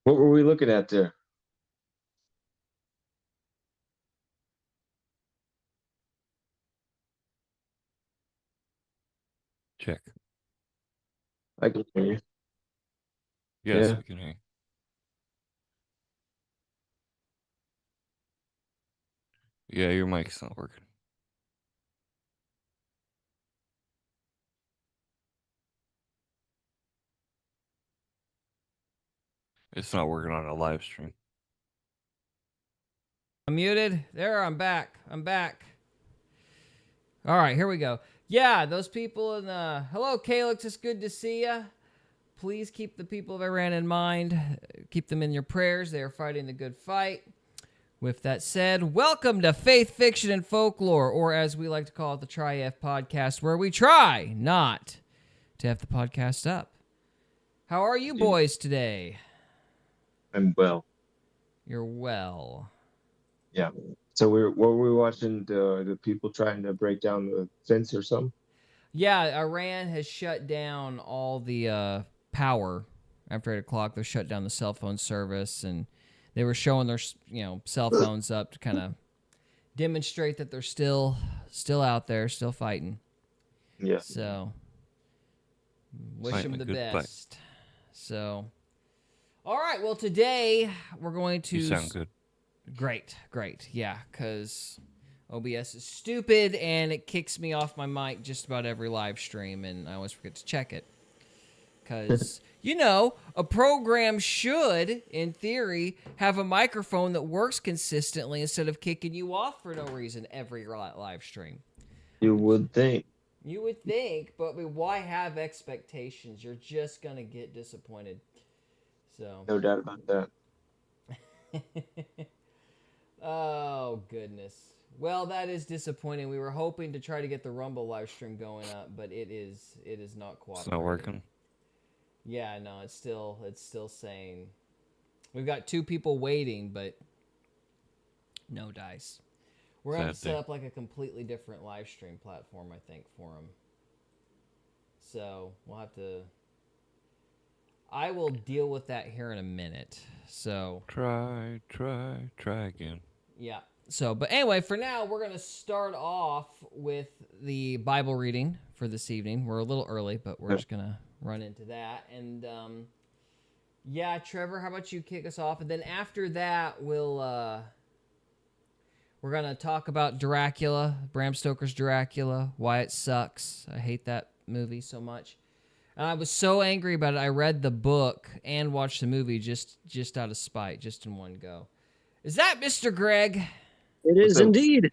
What were we looking at there? Check. I can hear you. Yes, Yeah. we can hear you. Yeah, your mic's not working. It's not working on a live stream. I'm muted. There, I'm back. I'm back. All right, here we go. Yeah, those people in the... Hello, Calix. It's good to see you. Please keep the people of Iran in mind. Keep them in your prayers. They are fighting the good fight. With that said, welcome to Faith, Fiction, and Folklore, or as we like to call it, the Try-F podcast, where we try not to have the podcast up. How are you boys today? I'm well. You're well. Yeah. So what were we watching? The people trying to break down the fence or something? Yeah, Iran has shut down all the power after 8 o'clock. They shut down the cell phone service, and they were showing their cell phones up to kind of demonstrate that they're still out there, still fighting. Yeah. So wish Fighting them a the good best. fight. So, all right. Well, today we're going to. You sound good. Great. Yeah, because OBS is stupid and it kicks me off my mic just about every live stream, and I always forget to check it. Because, a program should, in theory, have a microphone that works consistently instead of kicking you off for no reason every live stream. You would think. You would think, but why have expectations? You're just going to get disappointed. So. No doubt about that. Oh, goodness. Well, that is disappointing. We were hoping to try to get the Rumble live stream going up, but it is not cooperating. It's not working. Yeah, no, it's still saying we've got 2 people waiting, but no dice. We're going to have to set up like a completely different live stream platform, I think, for them. So we'll have to. I will deal with that here in a minute. So Try again. yeah. So, but anyway, for now, we're going to start off with the Bible reading for this evening. We're a little early, but we're just going to run into that. And, yeah, Trevor, how about you kick us off? And then after that, we're going to talk about Dracula, Bram Stoker's Dracula, why it sucks. I hate that movie so much. And I was so angry about it, I read the book and watched the movie just out of spite, just in one go. Is that Mr. Greg? It is indeed.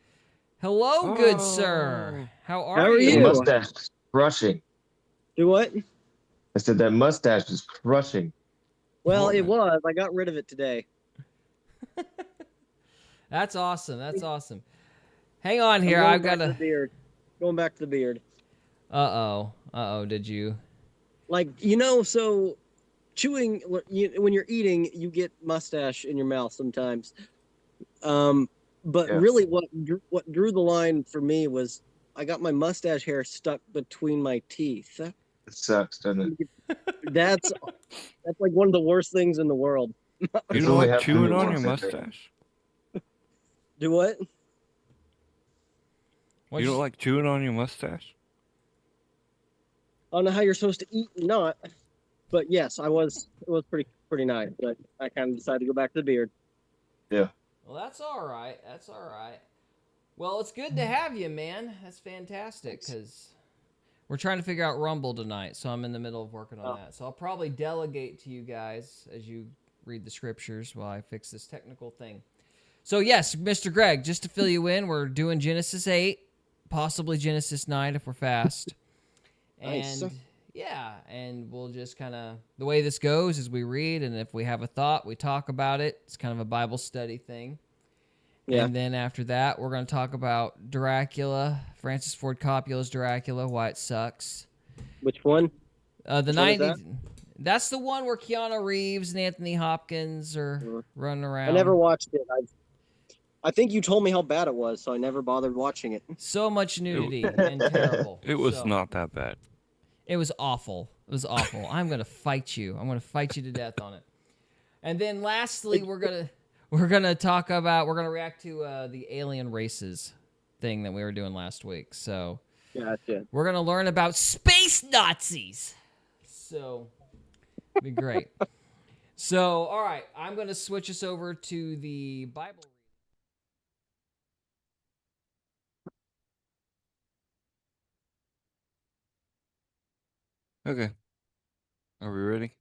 Hello, good sir. How are you? The mustache is crushing. Do what? I said that mustache is crushing. Well, it was. I got rid of it today. That's awesome. That's awesome. Hang on here. I've got a beard. Going back to the beard. Uh-oh. Did you? Like, so chewing, when you're eating, you get mustache in your mouth sometimes. But really what drew the line for me was I got my mustache hair stuck between my teeth. It sucks, doesn't it? That's like one of the worst things in the world. You don't like chewing on your mustache? Do what? You don't like chewing on your mustache? I don't know how you're supposed to eat and not. But yes, it was pretty nice. But I kind of decided to go back to the beard. Yeah. Well, that's all right. Well, it's good to have you, man. That's fantastic, because we're trying to figure out Rumble tonight, so I'm in the middle of working on that. So I'll probably delegate to you guys as you read the scriptures while I fix this technical thing. So yes, Mr. Greg, just to fill you in, we're doing Genesis 8, possibly Genesis 9 if we're fast. Nice. And yeah, and we'll just kind of, the way this goes is we read, and if we have a thought, we talk about it. It's kind of a Bible study thing. Yeah. And then after that, we're going to talk about Dracula, Francis Ford Coppola's Dracula, why it sucks. Which one? The 90s. That's the one where Keanu Reeves and Anthony Hopkins are running around. I never watched it. I think you told me how bad it was, so I never bothered watching it. So much nudity and terrible. It was not that bad. It was awful. I'm going to fight you. I'm going to fight you to death on it. And then lastly, we're gonna react to the alien races thing that we were doing last week. So Gotcha. we're gonna learn about space Nazis. So be great. So all right, I'm gonna switch us over to the Bible. Okay. Are we ready?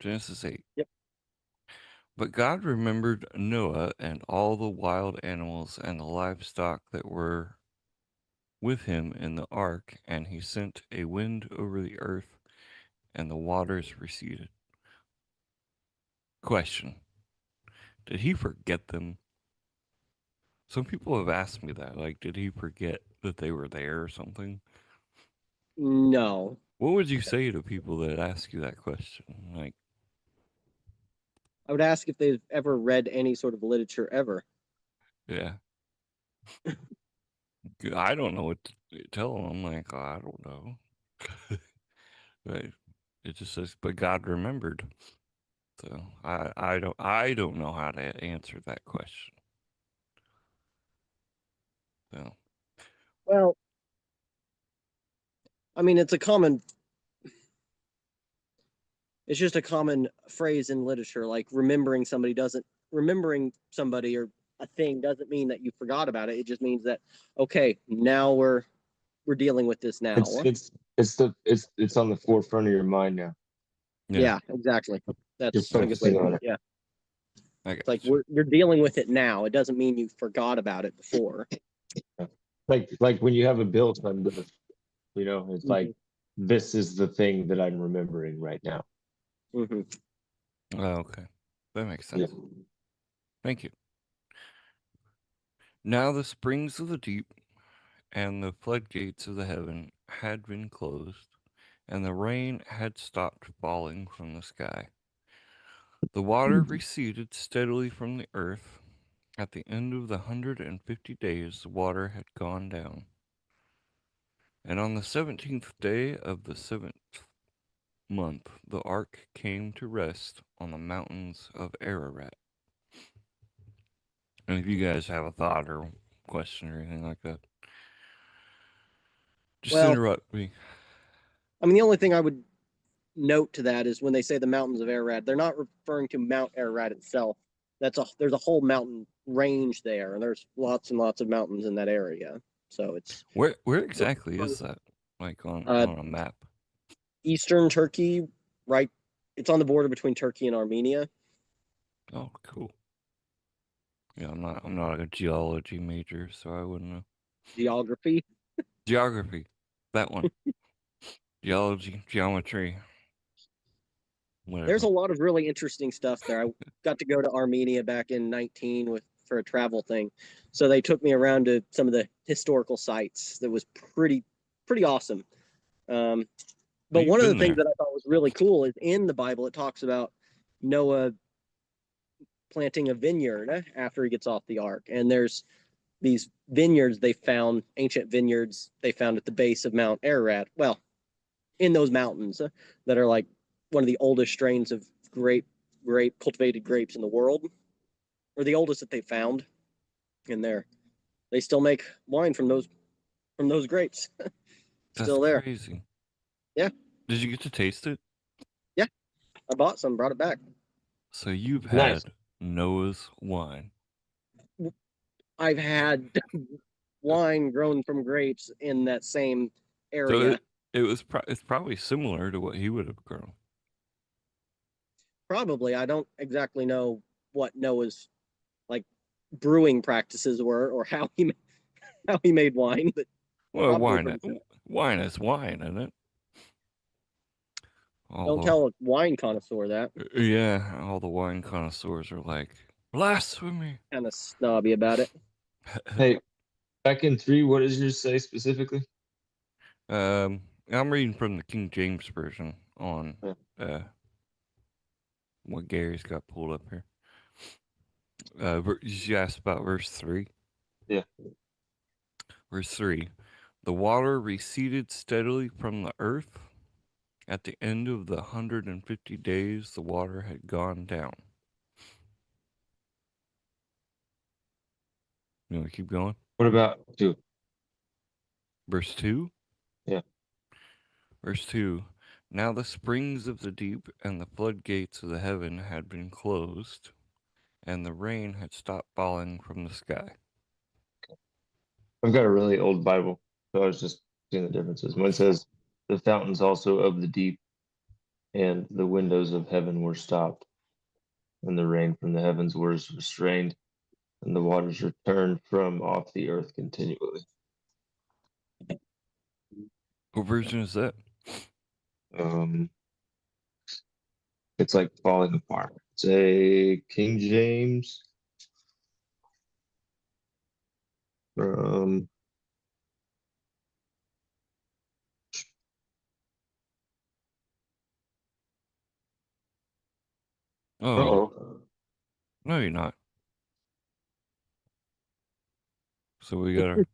Genesis 8. Yep. But God remembered Noah and all the wild animals and the livestock that were with him in the ark, and he sent a wind over the earth, and the waters receded. Question: did he forget them? Some people have asked me that. Like, did he forget that they were there or something? No. What would you say to people that ask you that question? Like, I would ask if they've ever read any sort of literature ever. yeah. I don't know what to tell them. I'm like, oh, I don't know. Right. It just says, but God remembered. So I don't know how to answer that question. So Well, I mean, it's just a common phrase in literature. Like remembering somebody or a thing doesn't mean that you forgot about it. It just means that, okay, now we're dealing with this now. It's on the forefront of your mind now. Yeah, exactly. You're That's a good way focusing to on put it. it. Yeah. I It's like got you're dealing with it now. It doesn't mean you forgot about it before. Like when you have a bill to uplift, it's like Mm-hmm. this is the thing that I'm remembering right now. Mm-hmm. oh, okay. That makes Yeah. sense. Thank you. Now the springs of the deep and the floodgates of the heaven had been closed, and the rain had stopped falling from the sky. The water receded steadily from the earth. At the end of the 150 days, the water had gone down. And on the 17th day of the 7th month, the ark came to rest on the mountains of Ararat. And if you guys have a thought or question or anything like that, just Well, interrupt me. I mean, the only thing I would note to that is when they say the mountains of Ararat, they're not referring to Mount Ararat itself. There's a whole mountain range there, and there's lots and lots of mountains in that area. So it's Where exactly is that? Like on a map? eastern Turkey, right? It's on the border between Turkey and Armenia. Oh, cool. Yeah, I'm not a geology major, so I wouldn't know. Geography. Geography. That one. Geology, geometry. Whatever. There's a lot of really interesting stuff there. I got to go to Armenia back in 19 for a travel thing. So they took me around to some of the historical sites that was pretty awesome. But one of the things that I thought was really cool is in the Bible, it talks about Noah planting a vineyard after he gets off the ark. And there's these vineyards ancient vineyards they found at the base of Mount Ararat. Well, in those mountains that are like one of the oldest strains of cultivated grapes in the world, or the oldest that they found. And they still make wine from those grapes. Still there. Crazy. Yeah. Did you get to taste it? Yeah. I bought some, brought it back. So you've had Nice. Noah's wine. I've had wine grown from grapes in that same area. So it's probably similar to what he would have grown. Probably. I don't exactly know what Noah's like brewing practices were or how he made wine, but Well, wine is wine, isn't it? Don't tell a wine connoisseur that. Yeah, all the wine connoisseurs are like, blasphemy. Kind of snobby about it. Hey, back in 3, what does yours say specifically? I'm reading from the King James version on what Gary's got pulled up here. You asked about verse 3? Yeah. Verse 3. The water receded steadily from the earth. At the end of the 150 days, the water had gone down. You want to keep going? What about 2? Verse 2? Yeah. Verse 2. Now the springs of the deep and the floodgates of the heaven had been closed, and the rain had stopped falling from the sky. I've got a really old Bible, so I was just seeing the differences. When it says, the fountains also of the deep and the windows of heaven were stopped, and the rain from the heavens was restrained, and the waters returned from off the earth continually. What version is that? Um, it's like falling apart. It's a King James. Um, Oh, oh, no, you're not. So we got our.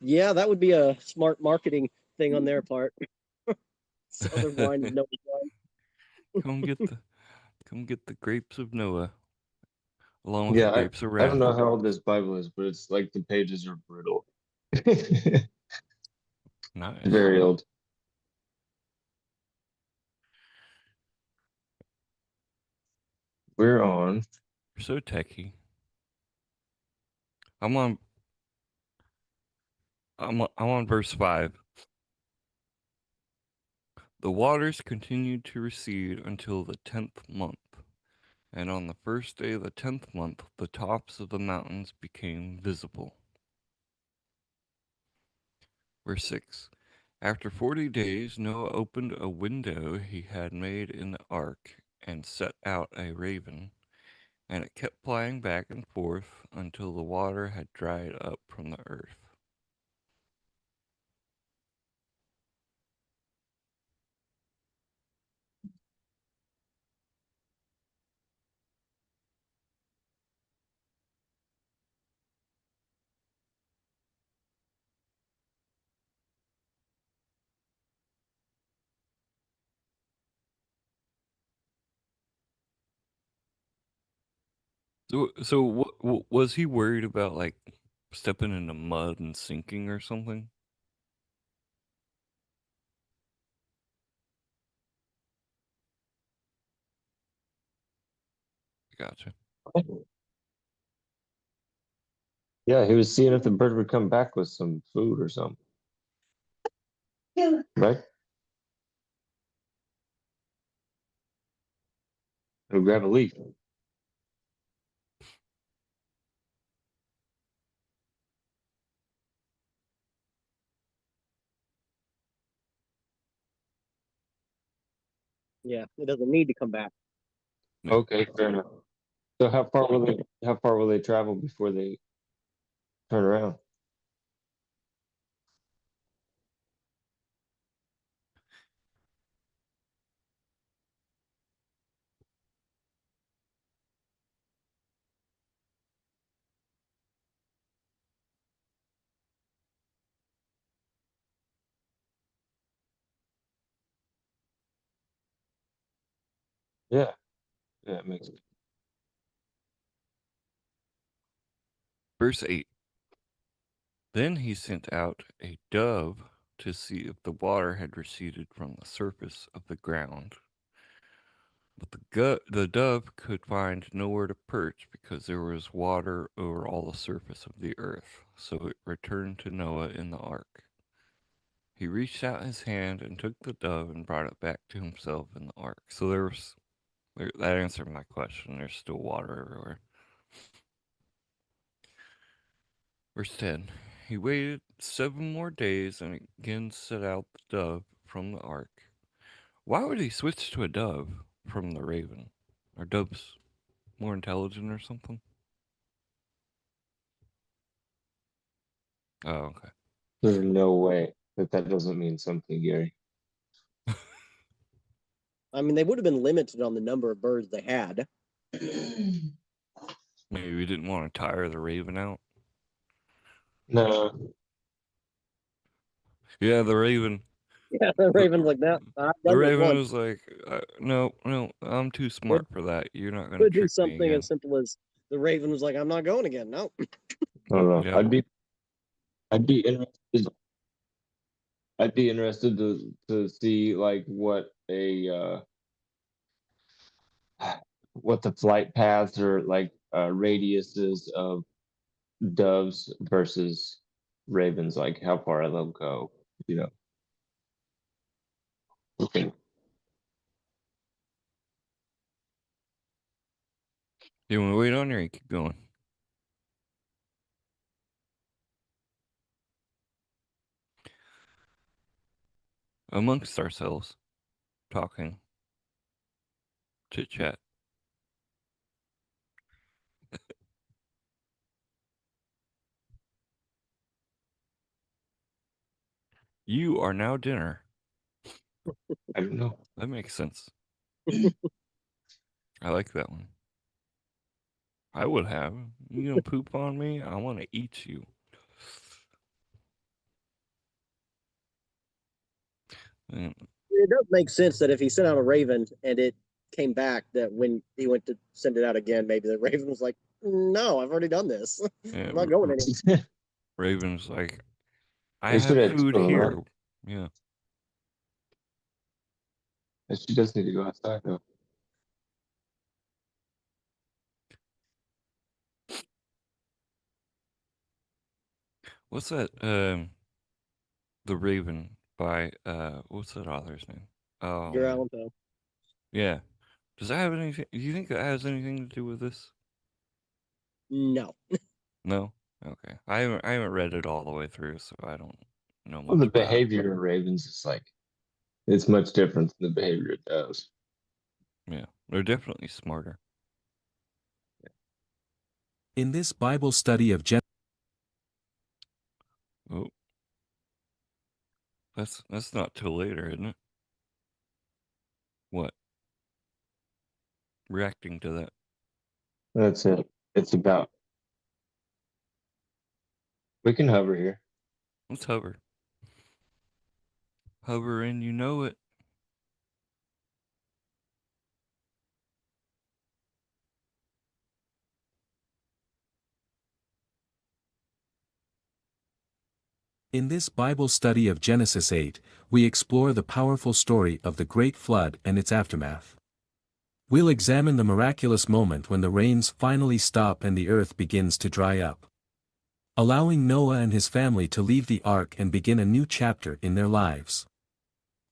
Yeah, that would be a smart marketing thing on their part. Sell their wine as Noah's wine. come get the grapes of Noah, along with the yeah. grapes of I don't wrath. know how old this Bible is, but it's like the pages are brutal. Nice. Very old. We're on. You're so techy. I'm on verse 5. The waters continued to recede until the 10th month, and on the first day of the 10th month, the tops of the mountains became visible. Verse 6. After 40 days, Noah opened a window he had made in the ark and set out a raven, and it kept flying back and forth until the water had dried up from the earth. So what was he worried about, like stepping into mud and sinking or something? Gotcha. Yeah, he was seeing if the bird would come back with some food or something. Yeah. Right? He'll grab a leaf. Yeah, it doesn't need to come back. Yeah. Okay, fair enough. So how far will they travel before they turn around? Yeah. Yeah, it makes sense. Verse 8. Then he sent out a dove to see if the water had receded from the surface of the ground. But the dove could find nowhere to perch because there was water over all the surface of the earth. So it returned to Noah in the ark. He reached out his hand and took the dove and brought it back to himself in the ark. So that answered my question. There's still water everywhere. Verse 10. He waited 7 more days and again set out the dove from the ark. Why would he switch to a dove from the raven? Are doves more intelligent or something? Oh, okay. There's no way that doesn't mean something, Gary. I mean, they would have been limited on the number of birds they had. Maybe we didn't want to tire the raven out. No, Yeah, the raven. Yeah, the raven's like that. I've The done this raven once. was like, no, I'm too smart for that. You're not gonna Could be trick me something again. as simple as the raven was like, "I'm not going again." No. I don't know. Yeah. I'd be interested. I'd be interested to see like what the flight paths or like radiuses of doves versus ravens, like how far they'll go. You know. Okay. You want to wait on her? Or you keep going. Amongst ourselves, talking, chit chat. You are now dinner. I don't know. That makes sense. I like that one. I would have. You gonna poop on me? I want to eat you. Mm, It does make sense that if he sent out a raven and it came back, that when he went to send it out again, maybe the raven was like, "No, I've already done this. yeah, I'm not going anymore." Raven's like, I They should have have two food of them, here. right? Yeah. She does need to go outside though. What's that? The Raven by what's that author's name? Oh Your man. Allan Poe. Yeah. Does that have anything? Do you think that has anything to do with this? No. No. Okay. I haven't read it all the way through, so I don't know Well, much the about it. behavior of ravens is like it's much different than the behavior of doves. Yeah, they're definitely smarter. In this Bible study of Genesis, Oh, that's not till later, isn't it? What? Reacting to that. That's it. It's about. We can hover here. Let's hover. Hover and you know it. in this Bible study of Genesis 8, we explore the powerful story of the Great Flood and its aftermath. We'll examine the miraculous moment when the rains finally stop and the earth begins to dry up, allowing Noah and his family to leave the ark and begin a new chapter in their lives.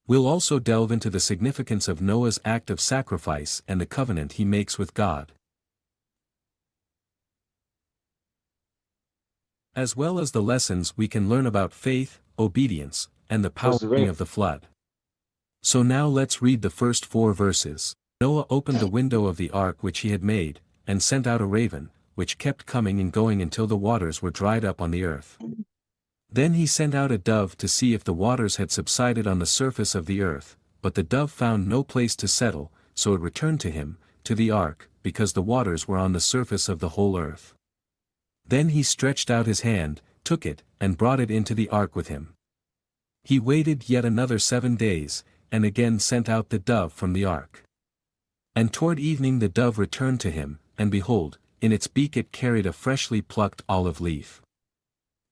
We'll also delve into the significance of Noah's act of sacrifice and the covenant he makes with God, as well as the lessons we can learn about faith, obedience, and the Where's the powering raven? of the flood. So now let's read the first 4 verses. Noah opened the window of the ark which he had made, and sent out a raven, which kept coming and going until the waters were dried up on the earth. Then he sent out a dove to see if the waters had subsided on the surface of the earth, but the dove found no place to settle, so it returned to him, to the ark, because the waters were on the surface of the whole earth. Then he stretched out his hand, took it, and brought it into the ark with him. He waited yet another 7 days, and again sent out the dove from the ark. And toward evening the dove returned to him, and behold, in its beak it carried a freshly plucked olive leaf.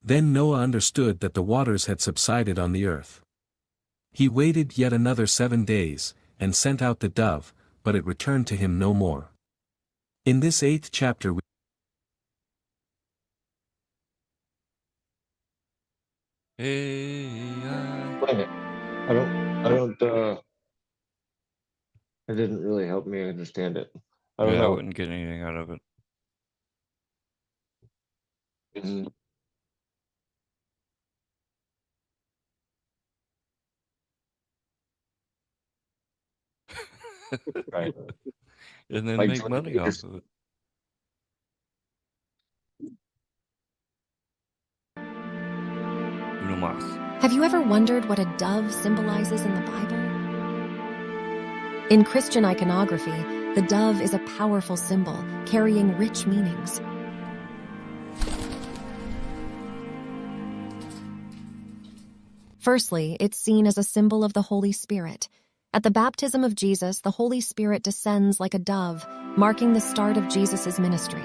Then Noah understood that the waters had subsided on the earth. He waited yet another 7 days, and sent out the dove, but it returned to him no more. In this 8th chapter we Hey, Wait, it didn't really help me understand it. I don't yeah, I know. wouldn't get anything out of it. Mhm. Right. And then Like make Jordan money off Peterson. of it. Uno mas. Have you ever wondered what a dove symbolizes in the Bible? In Christian iconography, the dove is a powerful symbol, carrying rich meanings. Firstly, it's seen as a symbol of the Holy Spirit. At the baptism of Jesus, the Holy Spirit descends like a dove, marking the start of Jesus' ministry.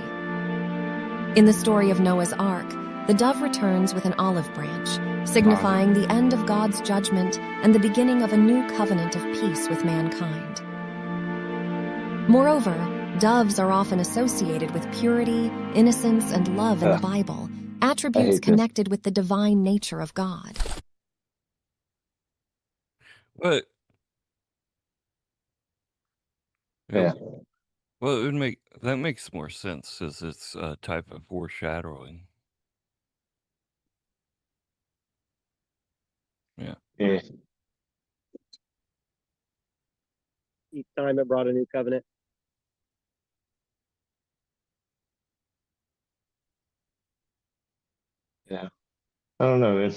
In the story of Noah's Ark, the dove returns with an olive branch, signifying the end of God's judgment and the beginning of a new covenant of peace with mankind. Moreover, doves are often associated with purity, innocence, and love in the Bible, attributes connected with the divine nature of God. But Yeah. well, it would that makes more sense as it's a type of foreshadowing. Yeah. Yeah. Each time it brought a new covenant. Yeah. I don't know, man.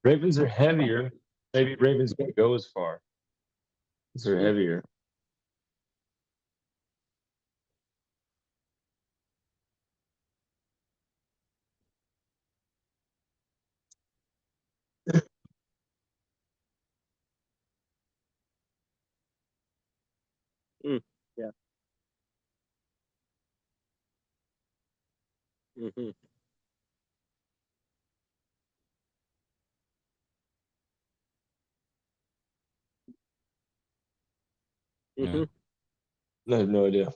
Ravens are heavier. Maybe ravens don't go as far. They're heavier. Yeah. Mm-hmm. Mm-hmm. Yeah. I have no idea.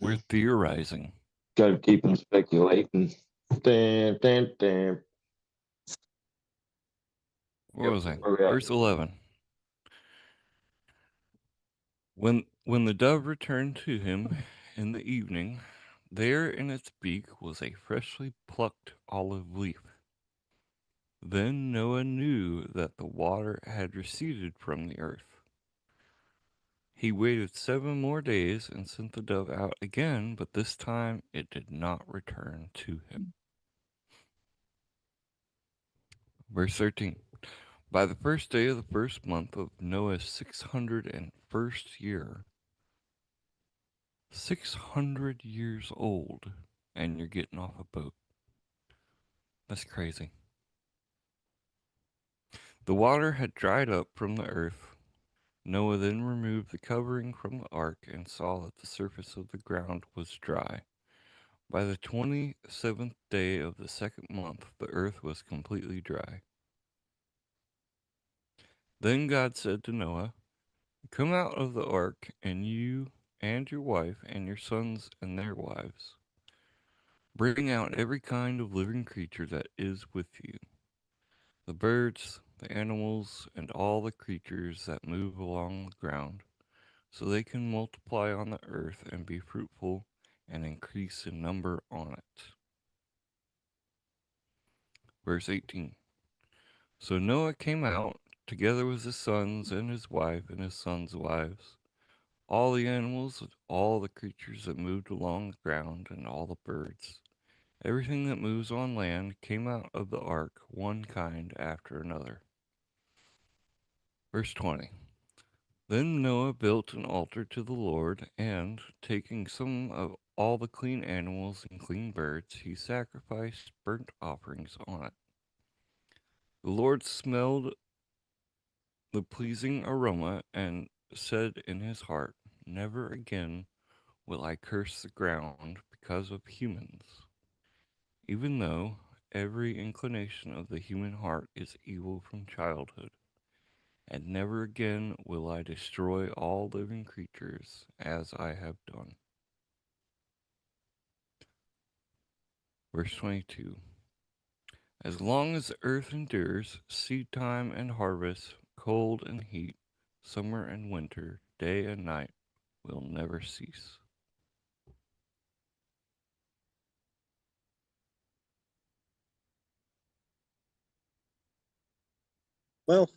We're theorizing. Got to keep them speculating. Damn, damn, damn. What was I? Where we at? Verse 11. When the dove returned to him in the evening, there in its beak was a freshly plucked olive leaf. Then Noah knew that the water had receded from the earth. He waited 7 more days and sent the dove out again, but this time it did not return to him. Verse 13. By the first day of the first month of Noah's 601st year, 600 years old, and you're getting off a boat. That's crazy. The water had dried up from the earth. Noah then removed the covering from the ark and saw that the surface of the ground was dry. By the 27th day of the second month, the earth was completely dry. Then God said to Noah, "Come out of the ark, and you and your wife and your sons and their wives. Bring out every kind of living creature that is with you, the birds, the animals, and all the creatures that move along the ground, so they can multiply on the earth and be fruitful and increase in number on it." Verse 18. So Noah came out, together with his sons and his wife and his sons' wives, all the animals, all the creatures that moved along the ground, and all the birds. Everything that moves on land came out of the ark, one kind after another. Verse 20. Then Noah built an altar to the Lord, and, taking some of all the clean animals and clean birds, he sacrificed burnt offerings on it. The Lord smelled the pleasing aroma and said in his heart, "Never again will I curse the ground because of humans, even though every inclination of the human heart is evil from childhood. And never again will I destroy all living creatures as I have done." Verse 22. As long as the earth endures, seed time and harvest, cold and heat, summer and winter, day and night will never cease. Well,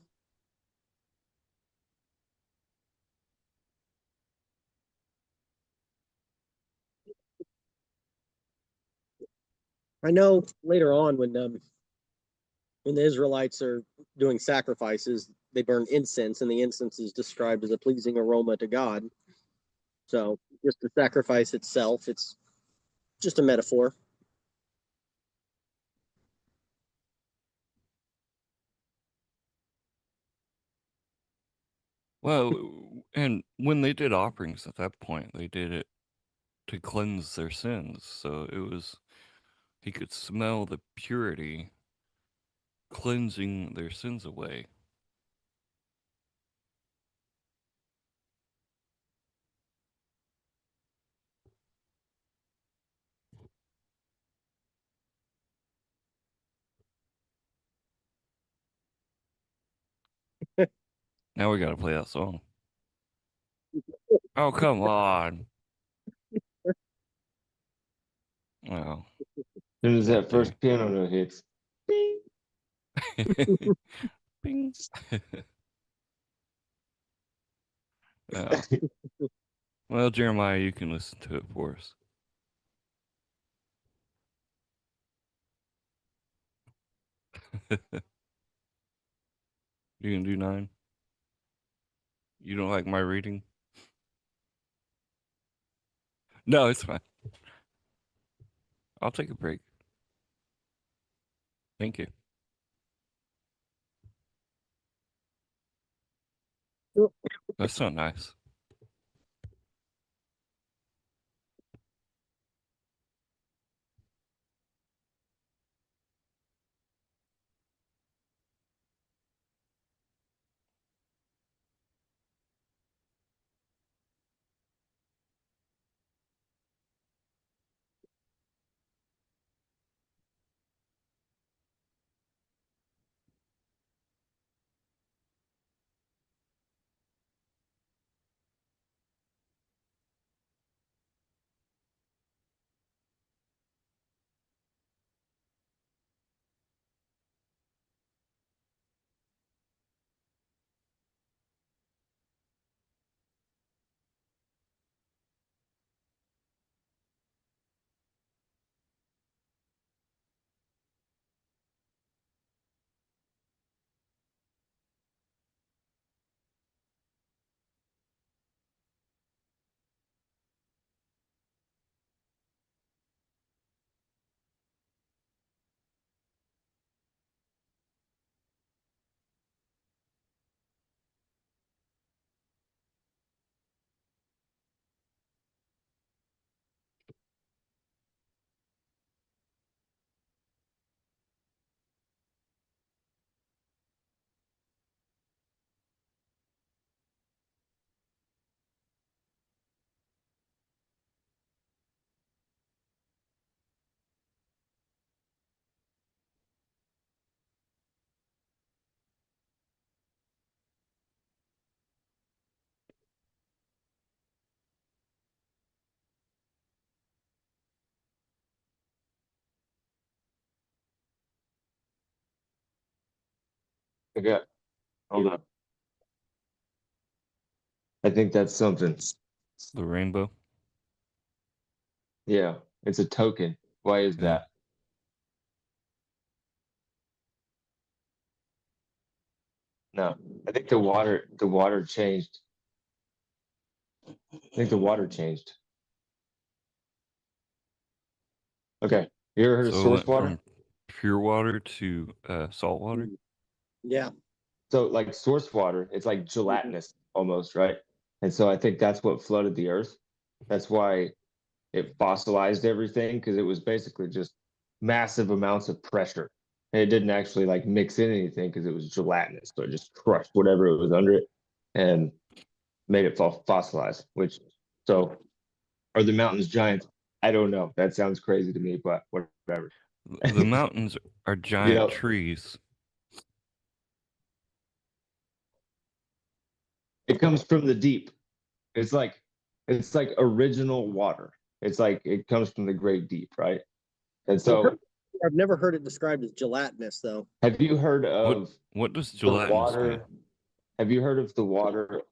I know later on when when the Israelites are doing sacrifices, they burn incense, and the incense is described as a pleasing aroma to God. So just the sacrifice itself, it's just a metaphor. Well, and when they did offerings at that point, they did it to cleanse their sins. So it was, he could smell the purity cleansing their sins away. Now we got to play that song. Oh, come on. Wow. As soon as that That first day. piano note hits, bing. Bing. Oh. Well, Jeremiah, you can listen to it for us. You can do 9? You don't like my reading? No, it's fine. I'll take a break. Thank you. That's not nice. Okay, hold on. I think that's something. The rainbow. Yeah, it's a token. Why is Yeah. that? No, I think the water changed. I think the water changed. Okay, you ever heard of So it source went water? from pure water to salt water. Yeah. So like source water, it's like gelatinous almost, right? And so I think that's what flooded the earth. That's why it fossilized everything, because it was basically just massive amounts of pressure. And it didn't actually like mix in anything because it was gelatinous. So it just crushed whatever it was under it and made it fossilize, which so are the mountains giants? I don't know. That sounds crazy to me, but whatever. The mountains are giant know, trees. It comes from the deep. It's like original water. It's like it comes from the great deep, right? And so I've never heard it described as gelatinous, though. have you heard What of what does the gelatinous mean? water? Have you heard of the water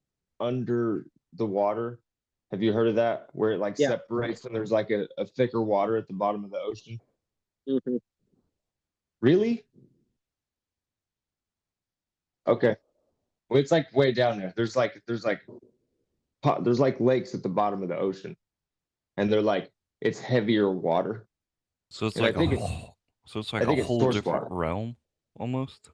under the water? Have you heard of that? Where it like Yeah. separates and there's like a thicker water at the bottom of the ocean? Mm-hmm. Really? Okay. Well, it's like way down there. There's like lakes at the bottom of the ocean, and they're like it's heavier water, So it's and I like think it's I a think it's whole source different water. realm almost.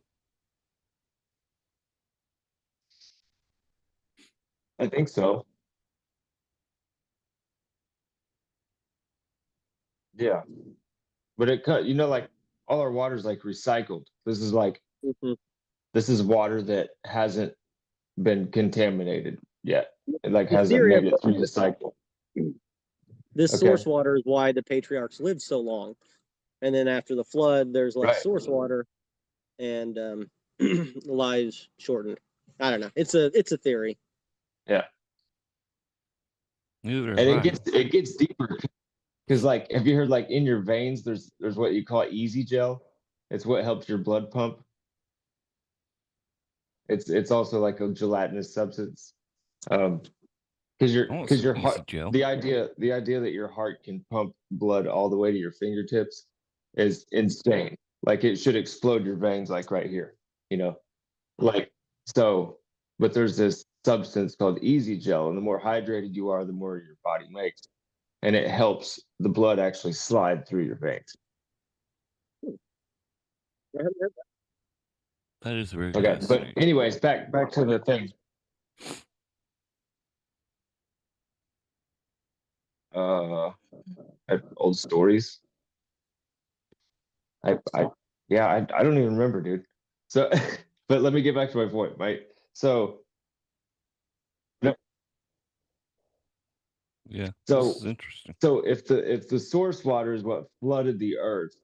I think so. Yeah, but it cut. Like all our water's like recycled. Mhm. This is water that hasn't been contaminated yet. It like The hasn't theory of made it through the cycle. this Okay. source water is why the patriarchs lived so long, and then after the flood, there's less Right. source water, and lives shortened. I don't know. It's a theory. Yeah. Neither And have I. it gets deeper because like have you heard like in your veins there's what you call easy gel. It's what helps your blood pump. It's also like a gelatinous substance. Um I want because some your easy heart gel. the idea that your heart can pump blood all the way to your fingertips is insane. Like it should explode your veins like right here, you know. Like so but there's this substance called easy gel, and the more hydrated you are, the more your body makes, and it helps the blood actually slide through your veins. That is very Okay, but fascinating. anyways, back to the thing. Uh, Old stories. I yeah, I don't even remember, dude. So, but let me get back to my point, right? So, no, Yeah, this so is interesting. so if the source water is what flooded the earth,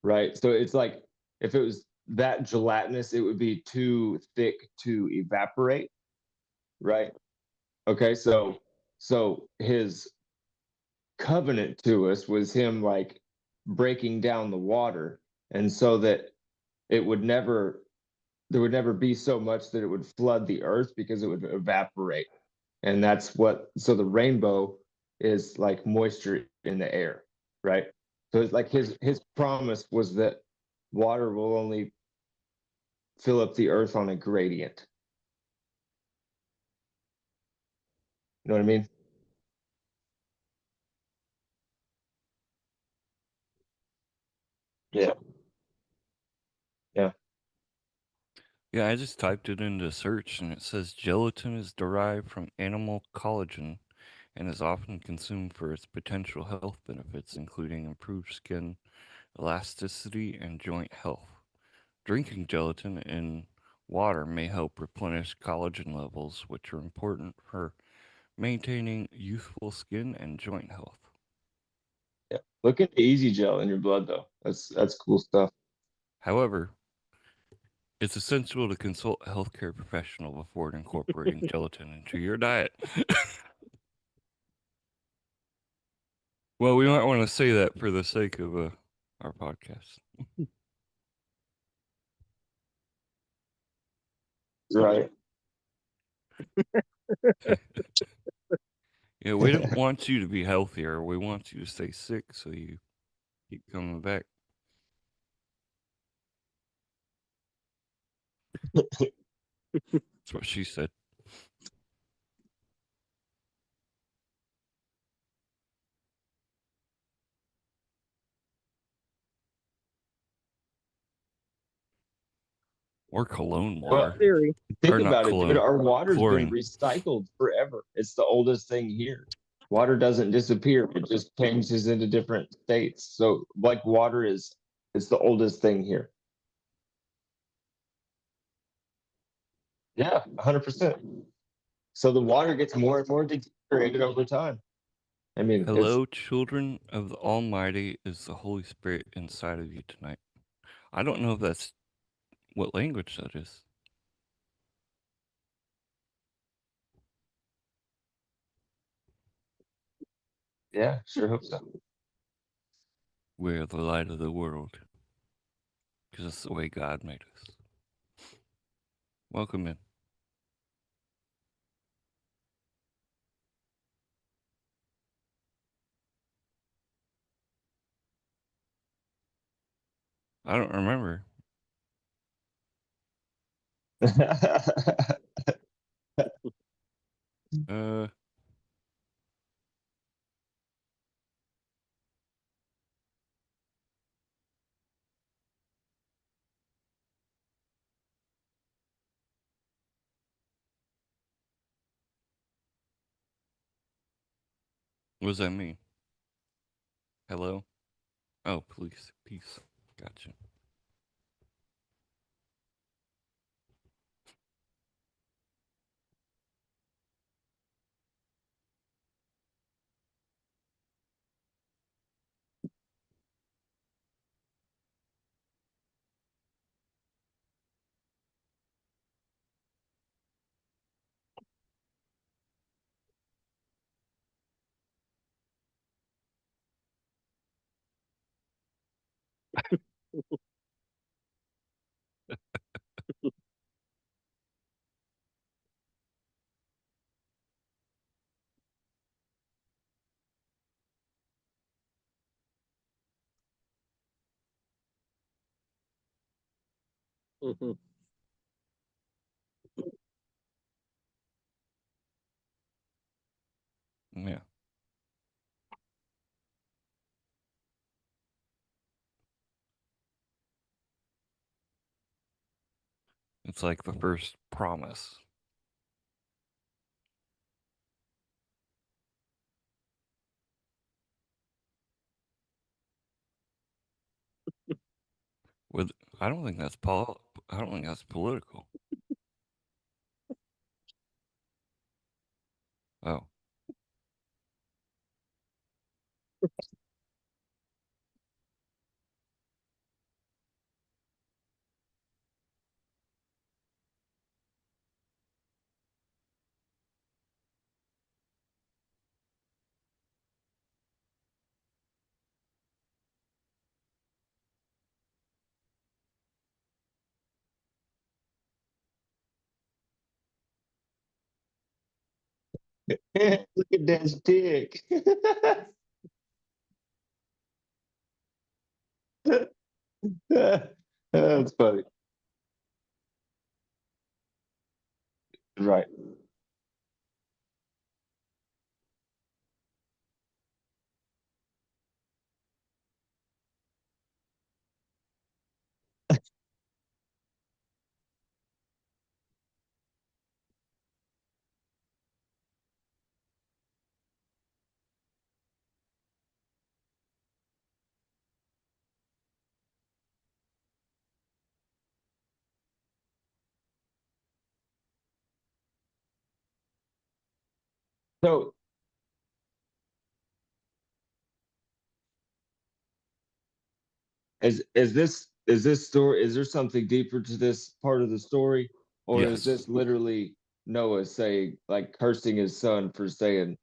right? So it's like if it was that gelatinous, it would be too thick to evaporate, right? Okay, so his covenant to us was him like breaking down the water, and so that it would never there would never be so much that it would flood the earth because it would evaporate. And that's what so the rainbow is like moisture in the air, right? So it's like his promise was that water will only fill up the earth on a gradient. You know what I mean? Yeah. Yeah. Yeah, I just typed it into search and it says gelatin is derived from animal collagen and is often consumed for its potential health benefits, including improved skin elasticity and joint health. Drinking gelatin in water may help replenish collagen levels, which are important for maintaining youthful skin and joint health. Yeah. Look at the easy gel in your blood though. That's cool stuff. However, it's essential to consult a healthcare professional before incorporating gelatin into your diet. Well, we might want to say that for the sake of our podcast. Right. Yeah, we don't want you to be healthier. We want you to stay sick so you keep coming back. That's what she said. Or cologne Well, water. Theory. think Or not about it, dude. cologne, Our water's been chlorine. recycled forever. It's the oldest thing here. Water doesn't disappear. It just changes into different states. So like water is it's the oldest thing here. Yeah, 100%. So the water gets more and more deteriorated over time. I mean, it's Hello, children of the Almighty, is the Holy Spirit inside of you tonight? I don't know if that's what language that is. yeah, sure hope so. We're the light of the world because that's the way God made us. Welcome in. I don't remember. Uh, what does that mean? Hello? Oh, police. Peace. Gotcha. Mhm. Yeah. It's like the first promise. With I don't think that's I don't think that's political. Oh. Look at Dad's dick. That's funny. Right. So is there something deeper to this part of the story? Or is Yes. this literally Noah saying, like, cursing his son for saying,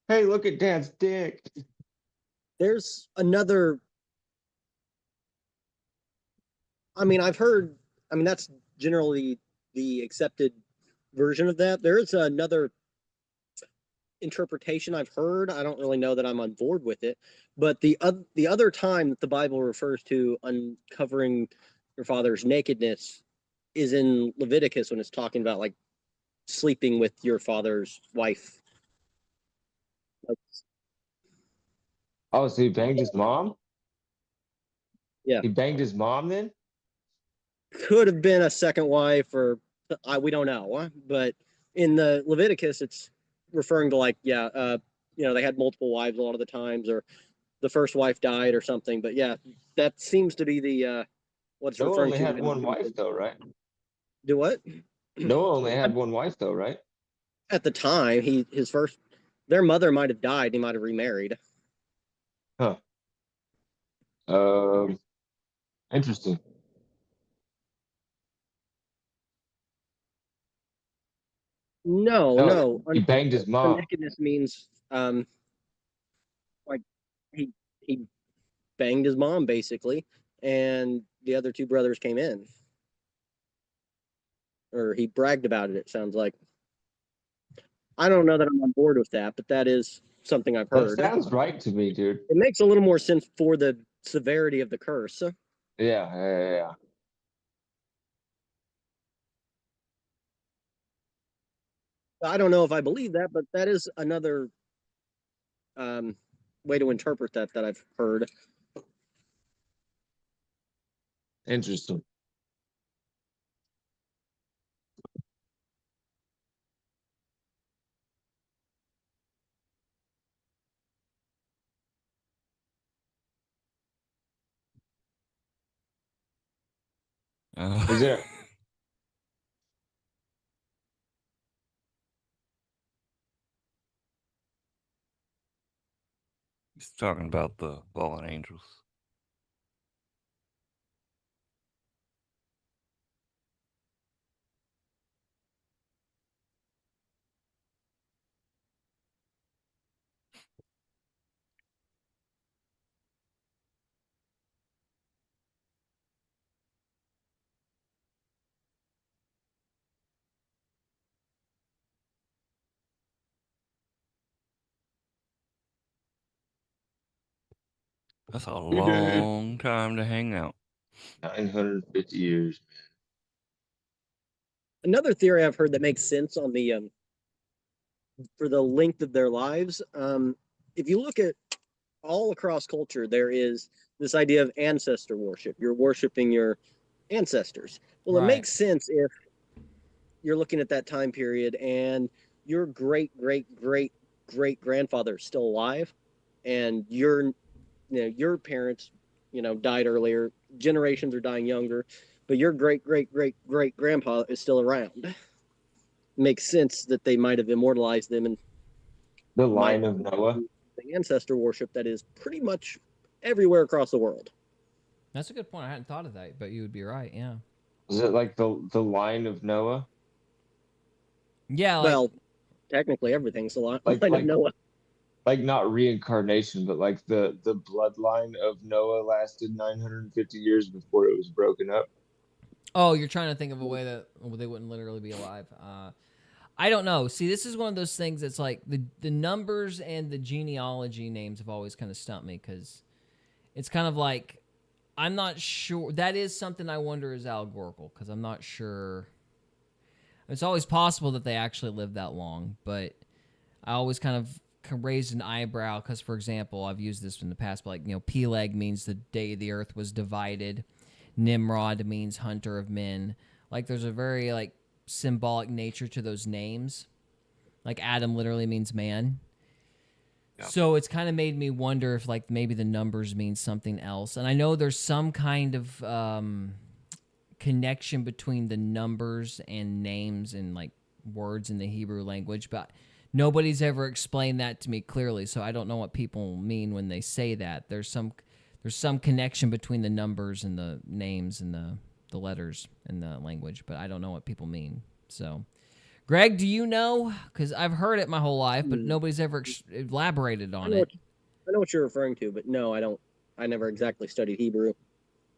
"Hey, look at Dad's dick"? There's another. I mean, I've heard. I mean, that's generally the accepted version of that. There is another interpretation I've heard. I don't really know that I'm on board with it, but the other time that the Bible refers to uncovering your father's nakedness is in Leviticus when it's talking about like sleeping with your father's wife. Like, Oh, so he banged his mom? yeah, He banged his mom then? could have been a second wife, or we don't know. But in the Leviticus, it's referring to like they had multiple wives a lot of the times, or the first wife died or something. But yeah, that seems to be the what it's Noah referring only to. had one wife though, right? Do what? Noah only had one wife though, right? At the time, his first their mother might have died. He might have remarried. Huh. Um, interesting. No, No, no. he banged his mom. Nakedness means like he he banged his mom basically, and the other two brothers came in, or he bragged about it. It sounds like. I don't know that I'm on board with that, but that is something I've That heard. sounds right to me, dude. It makes a little more sense for the severity of the curse. Yeah, yeah, yeah. I don't know if I believe that, but that is another way to interpret that I've heard. Interesting. Is there? He's talking about the fallen angels. That's a long time to hang out. 950 years. Another theory I've heard that makes sense on the for the length of their lives. If you look at all across culture, there is this idea of ancestor worship. You're worshiping your ancestors. Well, Right. It makes sense if you're looking at that time period and your great grandfather is still alive, and your parents died earlier. Generations are dying younger, but your great grandpa is still around. Makes sense that they might have immortalized them and The line of Noah. the ancestor worship that is pretty much everywhere across the world. That's a good point. I hadn't thought of that, but you would be right. Yeah. Is it like the line of Noah? Yeah. Like, Well, technically everything's a line of Noah. Like not reincarnation, but like the bloodline of Noah lasted 950 years before it was broken up. oh, you're trying to think of a way that they wouldn't literally be alive. I don't know. See, this is one of those things that's like the numbers and the genealogy names have always kind of stumped me because it's kind of like I'm not sure. That is something I wonder is allegorical because I'm not sure. It's always possible that they actually lived that long, but I always kind of raised an eyebrow because, for example, I've used this in the past, but like, Peleg means the day the earth was divided. Nimrod means hunter of men. Like, there's a very, like, symbolic nature to those names. Like, Adam literally means man. Yeah. So it's kind of made me wonder if, like, maybe the numbers mean something else. And I know there's some kind of connection between the numbers and names and, like, words in the Hebrew language, but nobody's ever explained that to me clearly, so I don't know what people mean when they say that. There's some connection between the numbers and the names and the letters in the language, but I don't know what people mean. So, Greg, do you know? Because I've heard it my whole life, but nobody's ever elaborated on it. I know what you're referring to, but no, I don't. I never exactly studied Hebrew.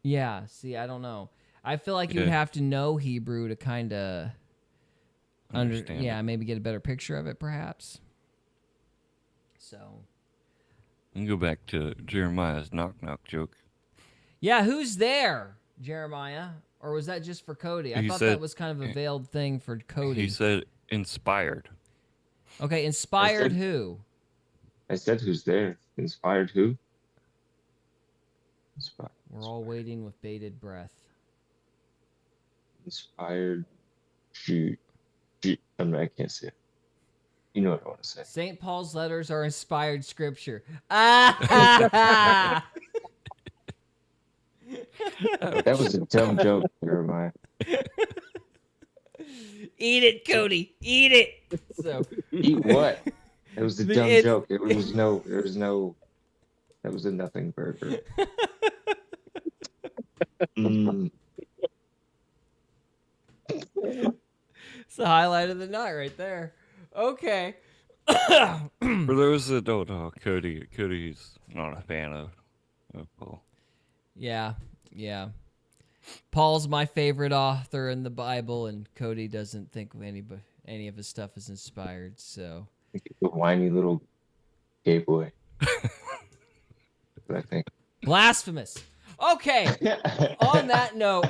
Yeah, see, I don't know. I feel like you would have to know Hebrew to kind of understand. Yeah, maybe get a better picture of it, perhaps. So, and go back to Jeremiah's knock-knock joke. Yeah, who's there, Jeremiah? Or was that just for Cody? I thought that was kind of a veiled thing for Cody. He said inspired. Okay, inspired who? I said who's there. Inspired who? Inspired. We're all waiting with bated breath. Inspired. Shoot. I mean, I can't say it. You know what I want to say. St. Paul's letters are inspired scripture. Ah! That was a dumb joke, Jeremiah. Eat it, Cody. Eat it. So eat what? It was a dumb joke. There was no. That was a nothing burger. It's the highlight of the night right there. Okay. For those that don't know, Cody's not a fan of Paul. Yeah. Paul's my favorite author in the Bible, and Cody doesn't think any of his stuff is inspired. So, the whiny little gay boy. I think blasphemous. Okay. On that note,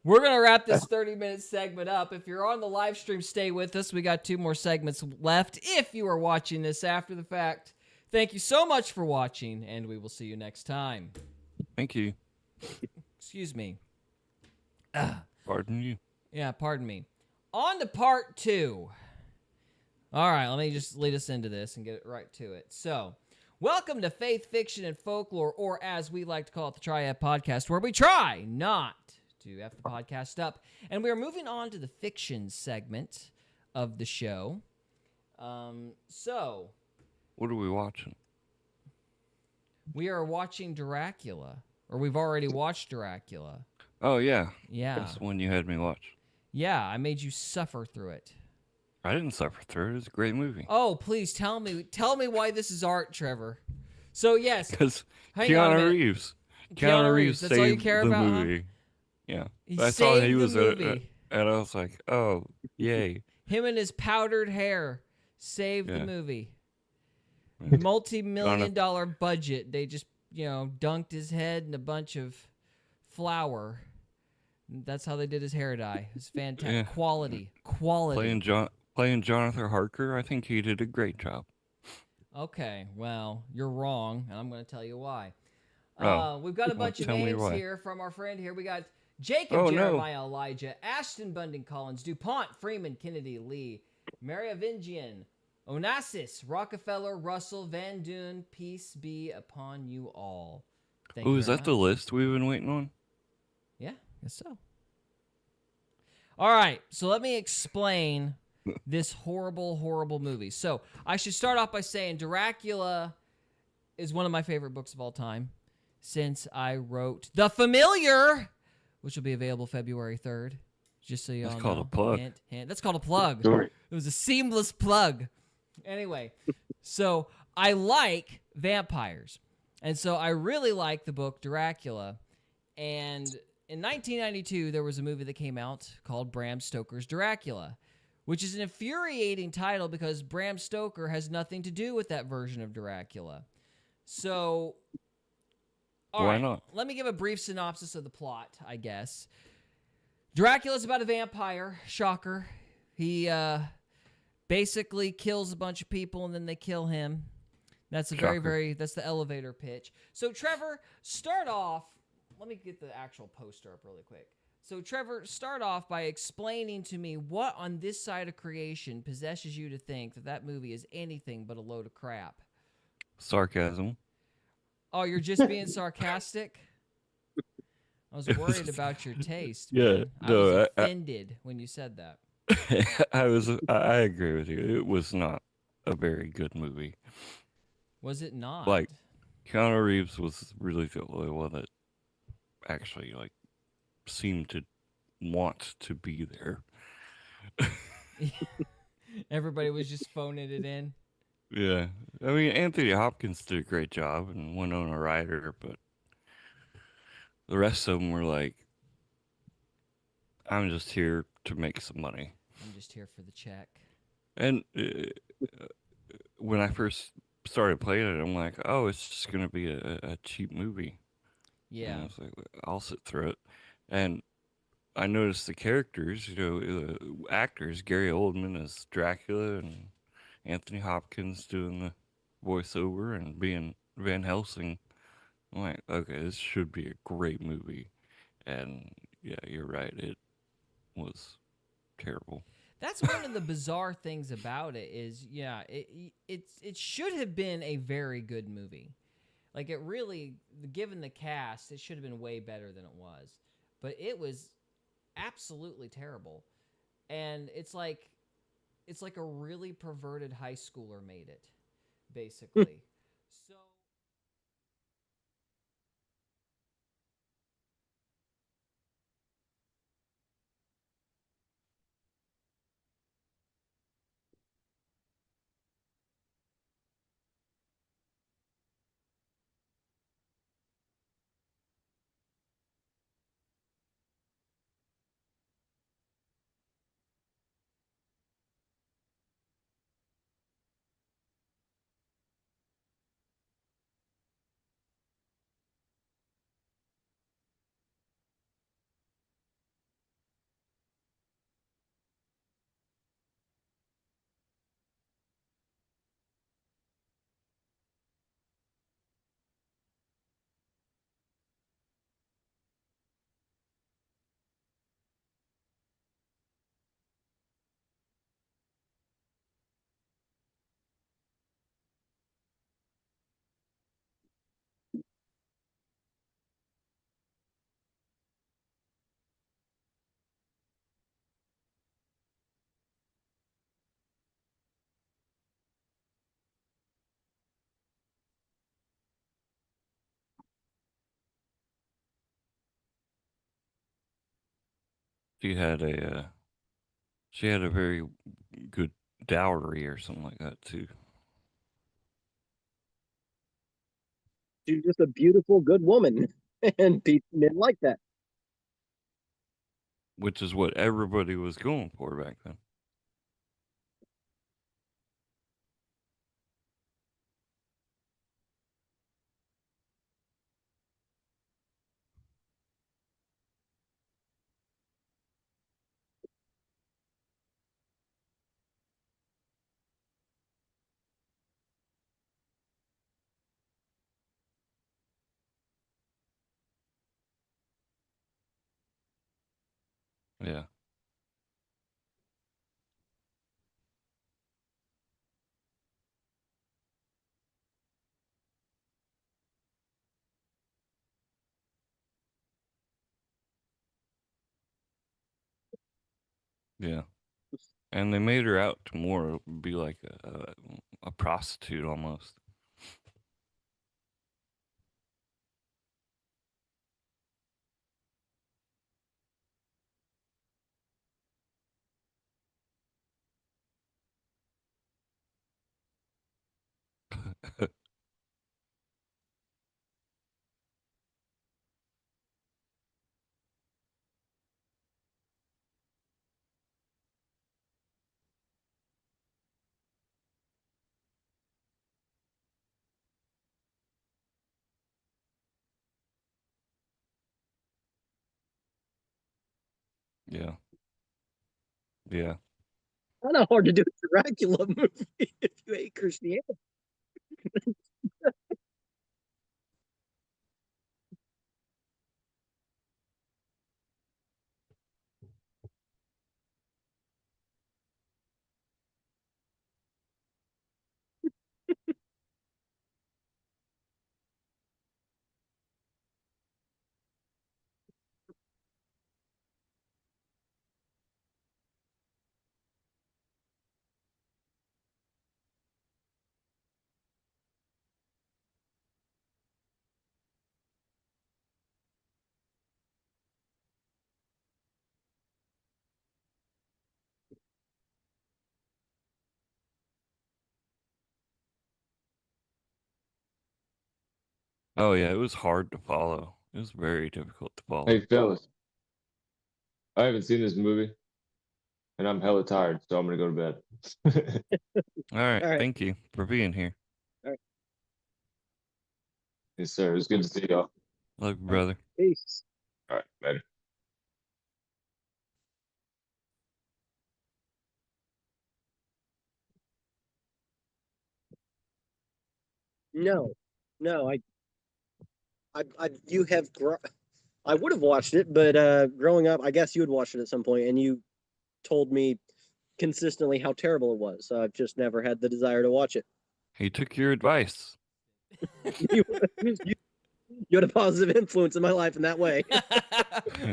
We're going to wrap this 30-minute segment up. If you're on the live stream, stay with us. We got 2 more segments left. If you are watching this after the fact, thank you so much for watching, and we will see you next time. Thank you. Excuse me. Pardon you. Yeah, pardon me. On to part 2. All right, let me just lead us into this and get right to it. So, welcome to Faith, Fiction, and Folklore, or as we like to call it, the Triad Podcast, where we try not to F the podcast up. And we are moving on to the fiction segment of the show. So, What are we watching? we are watching Dracula, or we've already watched Dracula. Oh, yeah. Yeah. That's the one you had me watch. Yeah, I made you suffer through it. I didn't suffer through it. It was a great movie. Oh, please tell me why this is art, Trevor. So, yes. Because Hang on a Keanu minute. Reeves. Keanu Reeves, that's saved all you care the about, huh? movie. Yeah. He I saw saved he the was movie. and I was like, oh, yay. Him and his powdered hair saved the Yeah. movie. Yeah. Multi-million-dollar budget. They just, dunked his head in a bunch of flour. That's how they did his hair dye. It's fantastic. Yeah. Quality. Playing Jonathan Harker, I think he did a great job. Okay, well, you're wrong, and I'm going to tell you why. Oh, We've got a well, bunch of tell me names why. here from our friend here. We got Jacob, Oh, no. Jeremiah, Elijah, Ashton, Bunting, Collins, DuPont, Freeman, Kennedy, Lee, Merovingian, Onassis, Rockefeller, Russell, Van Doon. Peace be upon you all. Thank Oh, you is very that the much. list we've been waiting on? Yeah, I guess so. All right, so let me explain this horrible, horrible movie. So I should start off by saying Dracula is one of my favorite books of all time since I wrote The Familiar, which will be available February 3rd. Just so you all know. That's called a plug. Hint, hint. That's called a plug. Sorry. It was a seamless plug. Anyway, so I like vampires. And so I really like the book Dracula. And in 1992, there was a movie that came out called Bram Stoker's Dracula, which is an infuriating title because Bram Stoker has nothing to do with that version of Dracula. So, all Why right, not? let me give a brief synopsis of the plot, I guess. Dracula's about a vampire. Shocker. He basically kills a bunch of people and then they kill him. That's a Shocker. that's the elevator pitch. So, Trevor, start off. Let me get the actual poster up really quick. So, Trevor, start off by explaining to me what on this side of creation possesses you to think that that movie is anything but a load of crap. Sarcasm. Oh, you're just being sarcastic? I was worried about your taste. Yeah, Man. I no, was I- offended when you said that. I agree with you. It was not a very good movie. Was it not? Like, Keanu Reeves was really the only one that actually seemed to want to be there. Everybody was just phoning it in. Yeah, I mean Anthony Hopkins did a great job and Winona Ryder, but the rest of them were like, "I'm just here to make some money." I'm just here for the check. And when I first started playing it, I'm like, "Oh, it's just gonna be a cheap movie." And I Yeah. was like, I'll sit through it. And I noticed the characters, actors, Gary Oldman as Dracula and Anthony Hopkins doing the voiceover and being Van Helsing. I'm like, okay, this should be a great movie. And yeah, you're right. It was terrible. That's one of the bizarre things about it is, yeah, it should have been a very good movie. Like, it really, given the cast, it should have been way better than it was. But it was absolutely terrible. And it's like a really perverted high schooler made it, basically. So She had a very good dowry or something like that too. She's just a beautiful, good woman, and men like that. Which is what everybody was going for back then. Yeah. Yeah. And they made her out to more be like a prostitute almost. Yeah. Yeah. Kind of hard to do a Dracula movie if you hate Christianity. Oh yeah, it was hard to follow. It was very difficult to follow. Hey, fellas, I haven't seen this movie, and I'm hella tired, so I'm gonna go to bed. All right, All right. thank you for being here. Yes, sir. It was good to see y'all. Love you, brother. Peace. All right, later. No, no, you have. I would have watched it, but growing up, I guess you had watched it at some point, and you told me consistently how terrible it was. So I've just never had the desire to watch it. He took your advice. you, you had a positive influence in my life in that way.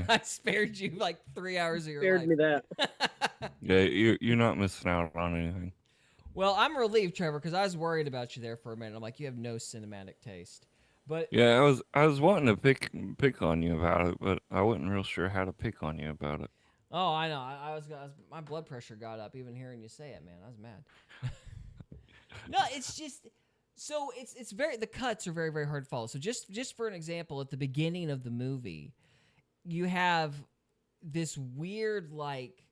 I spared you like 3 hours of your Spared life. me that. Yeah, you're not missing out on anything. Well, I'm relieved, Trevor, because I was worried about you there for a minute. I'm like, you have no cinematic taste. But Yeah, I was wanting to pick on you about it, but I wasn't real sure how to pick on you about it. oh, I know. I was my blood pressure got up even hearing you say it, man. I was mad. No, it's just so it's very the cuts are very very hard to follow. So just for an example, at the beginning of the movie, you have this weird like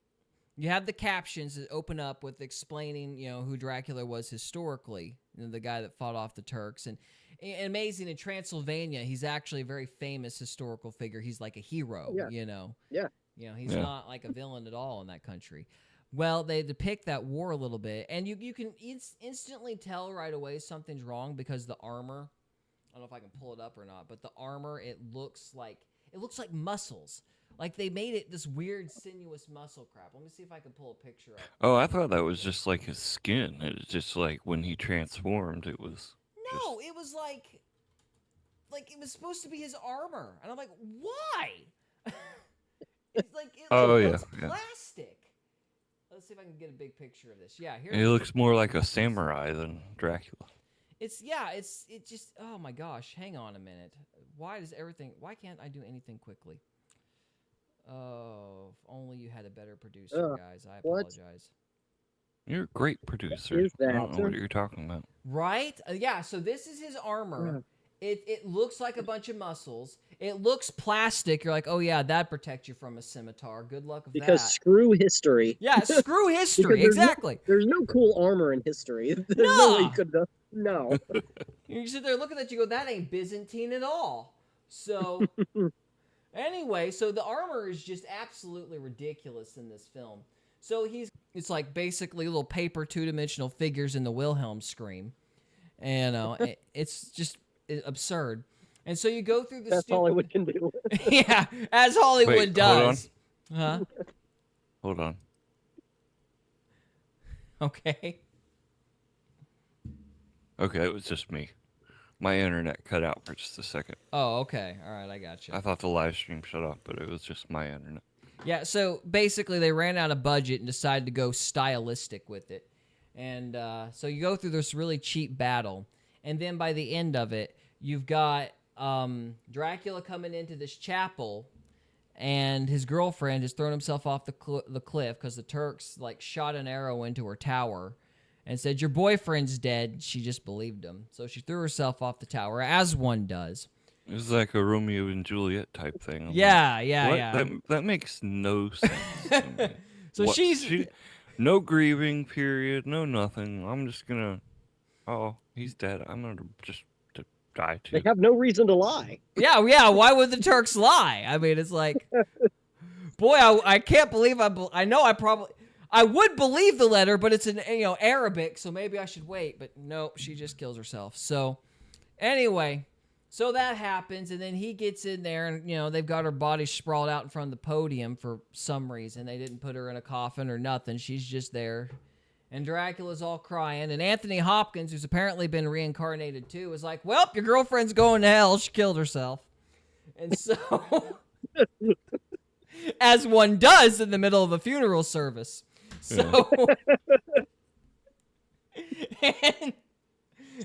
you have the captions that open up with explaining, who Dracula was historically, the guy that fought off the Turks. And amazing, in Transylvania, he's actually a very famous historical figure. He's like a hero, Yeah. Yeah. he's Yeah. not like a villain at all in that country. Well, they depict that war a little bit, and you can instantly tell right away something's wrong because the armor, I don't know if I can pull it up or not, but the armor, it looks like muscles. Like they made it this weird sinuous muscle crap. Let me see if I can pull a picture up. Oh, I thought that was just like his skin. It was just like when he transformed, it was. No, it was like it was supposed to be his armor, and I'm like, why? It's like Oh, looks yeah. plastic. Let's see if I can get a big picture of this. Yeah, here. It looks more like a samurai than Dracula. It just oh my gosh, hang on a minute. Why can't I do anything quickly? Oh, if only you had a better producer, guys. I what? apologize. You're a great producer. is I that? don't know what you're talking about. Right? Yeah, so this is his armor. Yeah. It looks like a bunch of muscles. It looks plastic. You're like, oh yeah, that'd protect you from a scimitar. Good luck with Because that. screw history. Yeah, screw history. Because Exactly. There's no cool armor in history. There's no No. way you could. No. You sit there looking at you, go, that ain't Byzantine at all. So, anyway, so the armor is just absolutely ridiculous in this film. So it's like basically little paper two-dimensional figures in the Wilhelm scream. And it's just absurd. And so you go through the That's Hollywood can do. yeah, as Hollywood Wait, does. Huh? Hold on. Okay. Okay, it was just me. My internet cut out for just a second. Oh, okay. All right, I got you. I thought the live stream shut off, but it was just my internet. Yeah, so basically they ran out of budget and decided to go stylistic with it. And so you go through this really cheap battle. And then by the end of it, you've got Dracula coming into this chapel, and his girlfriend has thrown himself off the cliff because the Turks like shot an arrow into her tower and said, your boyfriend's dead. She just believed him. So she threw herself off the tower, as one does. It was like a Romeo and Juliet type thing. I'm Yeah, like, yeah, what? yeah. That makes no sense to me. So What? she's... No grieving period, no nothing. I'm just gonna... Oh, he's dead. I'm gonna just die too. They have no reason to lie. Yeah, why would the Turks lie? I mean, it's like... Boy, I can't believe I know I would believe the letter, but it's in Arabic, so maybe I should wait. But nope, she just kills herself. So anyway, so that happens, and then he gets in there, and they've got her body sprawled out in front of the podium for some reason. They didn't put her in a coffin or nothing. She's just there, and Dracula's all crying. And Anthony Hopkins, who's apparently been reincarnated too, is like, "Well, your girlfriend's going to hell. She killed herself," and so. As one does in the middle of a funeral service. So,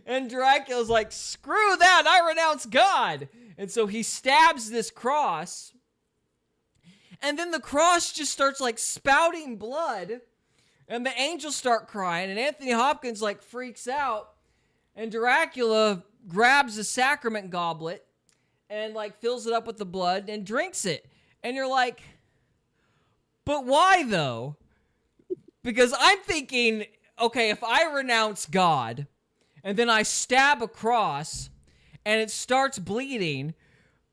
and Dracula's like, screw that, I renounce God. And so he stabs this cross, and then the cross just starts like spouting blood, and the angels start crying, and Anthony Hopkins like freaks out, and Dracula grabs a sacrament goblet and like fills it up with the blood and drinks it. And you're like, but why though? Because I'm thinking, okay, if I renounce God and then I stab a cross and it starts bleeding,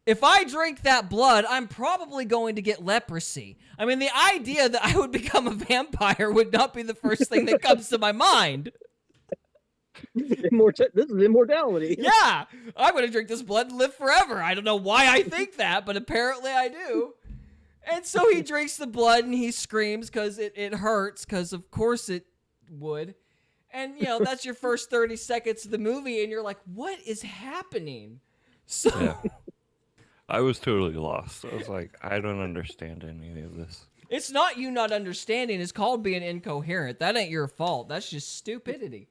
if I drink that blood, I'm probably going to get leprosy. I mean, the idea that I would become a vampire would not be the first thing that comes to my mind. This is immortality. Yeah, I'm going to drink this blood and live forever. I don't know why I think that, but apparently I do. And so he drinks the blood and he screams because it hurts, because of course it would. And, that's your first 30 seconds of the movie, and you're like, what is happening? So Yeah. I was totally lost. I was like, I don't understand any of this. it's not you not understanding. It's called being incoherent. That ain't your fault. That's just stupidity.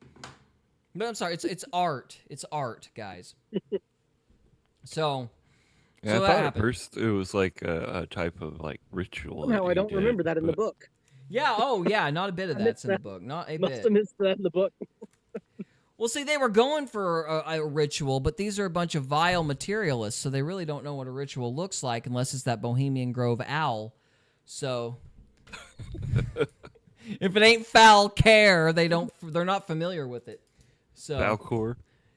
But I'm sorry. It's art. It's art, guys. So... Yeah, So I that thought at happened. first it was like a type of like ritual. Somehow I don't remember that in the book. Yeah, not a bit of I that's missed in the that. book. Not a Must bit. have missed that in the book. Well, see, they were going for a ritual, but these are a bunch of vile materialists, so they really don't know what a ritual looks like unless it's that Bohemian Grove owl. So, if it ain't foul care, they're not familiar with it. So, Valcor.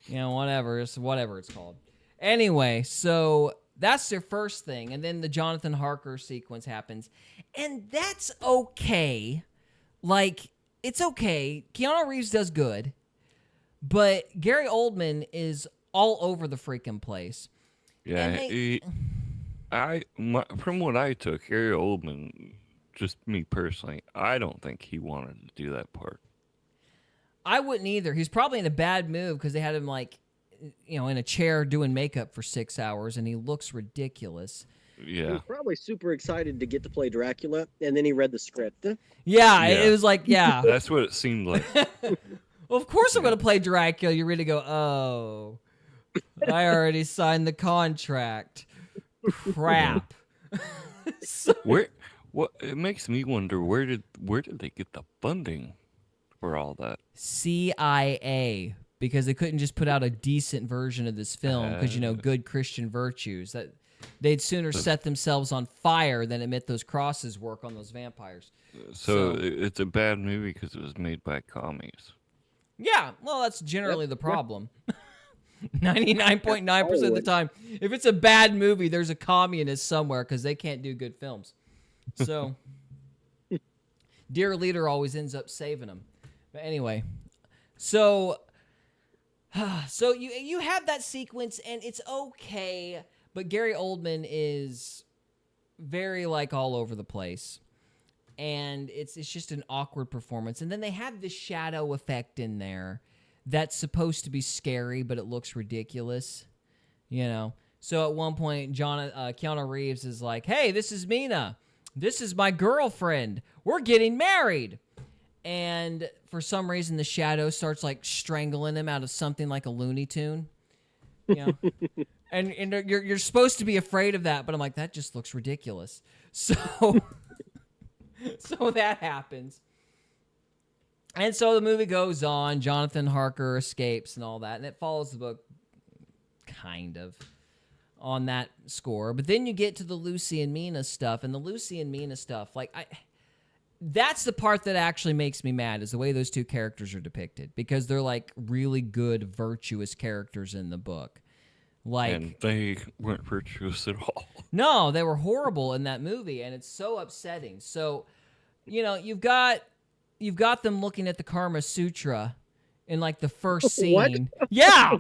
whatever it's called. Anyway, so that's their first thing, and then the Jonathan Harker sequence happens, and that's okay. Like, it's okay. Keanu Reeves does good, but Gary Oldman is all over the freaking place. Yeah, And from what I took, Gary Oldman, just me personally, I don't think he wanted to do that part. I wouldn't either. He's probably in a bad mood because they had him like, in a chair doing makeup for 6 hours, and he looks ridiculous. He Yeah. was probably super excited to get to play Dracula, and then he read the script. Yeah, Yeah. it was like, yeah. That's what it seemed like. Well, of course I'm going to play Dracula. You're ready to go, oh, I already signed the contract. Crap. So, Where? What? It makes me wonder where did they get the funding for all that? CIA, because they couldn't just put out a decent version of this film because good Christian virtues, that they'd sooner set themselves on fire than admit those crosses work on those vampires. So it's a bad movie because it was made by commies. Yeah, well, that's generally the problem. 99.9% of the time, if it's a bad movie, there's a communist somewhere because they can't do good films. So, Dear Leader always ends up saving them. But anyway, so you have that sequence and it's okay, but Gary Oldman is very all over the place. And it's just an awkward performance. And then they have this shadow effect in there that's supposed to be scary, but it looks ridiculous, So at one point, Keanu Reeves is like, "Hey, this is Mina. This is my girlfriend. We're getting married." And for some reason, the shadow starts strangling him out of something like a Looney Tune, and you're supposed to be afraid of that, but I'm like, that just looks ridiculous. So. So that happens. And so the movie goes on. Jonathan Harker escapes and all that. And it follows the book kind of on that score. But then you get to the Lucy and Mina stuff. And the Lucy and Mina stuff, that's the part that actually makes me mad, is the way those two characters are depicted. Because they're really good, virtuous characters in the book. And they weren't virtuous at all. No, they were horrible in that movie, and it's so upsetting. So, you've got them looking at the Karma Sutra in the first scene. What? Yeah.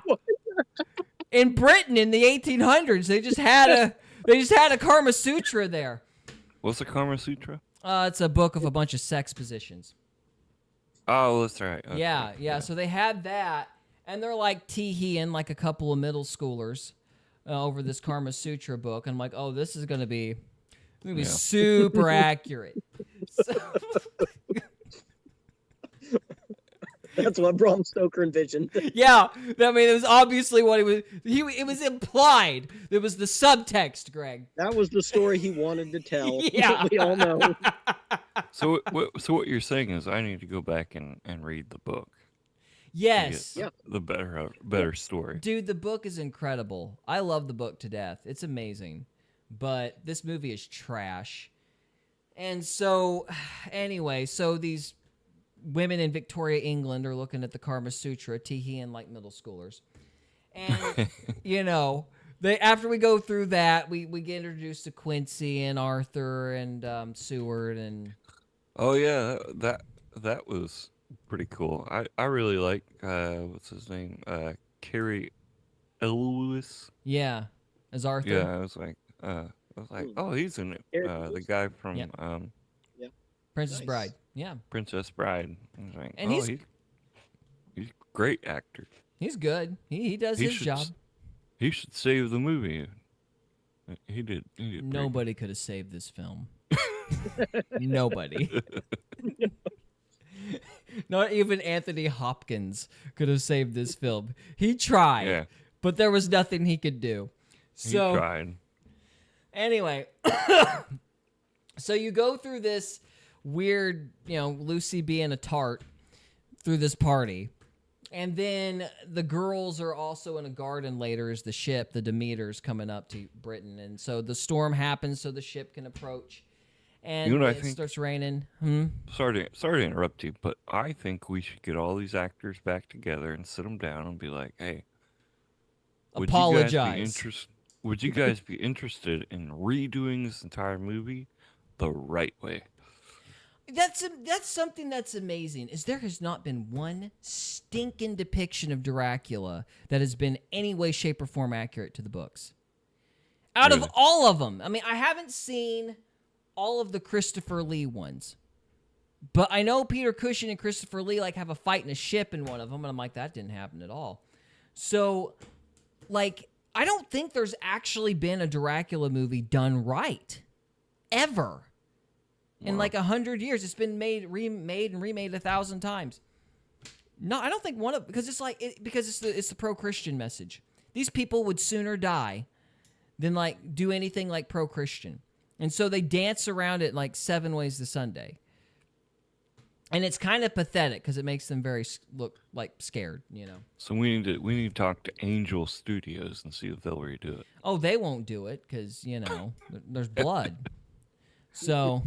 In Britain in the 1800s, they just had a Karma Sutra there. What's the Karma Sutra? It's a book of a bunch of sex positions. Oh, that's right. Okay. Yeah. So they had that. And they're tee-heeing a couple of middle schoolers over this Karma Sutra book. And I'm like, oh, this is going to be super accurate. So, That's what Bram Stoker envisioned. yeah. I mean, it was obviously what it was implied. There was the subtext, Greg. That was the story he wanted to tell. Yeah. We all know. So what you're saying is I need to go back and read the book. Yes. Yeah. The better story. Dude, the book is incredible. I love the book to death. It's amazing. But this movie is trash. And so, anyway, these women in Victoria, England are looking at the Karma Sutra, tee-heeing like middle schoolers. And, after we go through that, we get introduced to Quincy and Arthur and Seward and... Oh, yeah, that was pretty cool. I really like what's his name, Carrie Elwes. Yeah, as Arthur. Yeah, I was like, oh, he's in it. The guy from Princess Nice. Bride. Yeah, Princess Bride. I was like, and he's a great actor. he's good. He does He his should job. He should save the movie. He did. Nobody could have saved this film. Nobody. Not even Anthony Hopkins could have saved this film. He tried, but there was nothing he could do. So, he tried. Anyway, so you go through this weird, Lucy being a tart through this party. And then the girls are also in a garden later as the ship, the Demeter's, coming up to Britain. And so the storm happens so the ship can approach. And I it think starts raining. Sorry to interrupt you, but I think we should get all these actors back together and sit them down and be like, hey, apologize. Would you guys be interested in redoing this entire movie the right way? That's something that's amazing, is there has not been one stinking depiction of Dracula that has been any way, shape, or form accurate to the books. Out of all of them. I mean, I haven't seen all of the Christopher Lee ones, but I know Peter Cushing and Christopher Lee have a fight in a ship in one of them, and I'm like, that didn't happen at all. So, I don't think there's actually been a Dracula movie done right, ever. In 100 years, it's been remade 1,000 times. No, I don't think one of, because it's the pro-Christian message. These people would sooner die than do anything pro-Christian. And so they dance around it like 7 ways to Sunday. And it's kind of pathetic because it makes them look like scared, you know. So we need to talk to Angel Studios and see if they'll redo it. Oh, they won't do it because, you know, there's blood. So,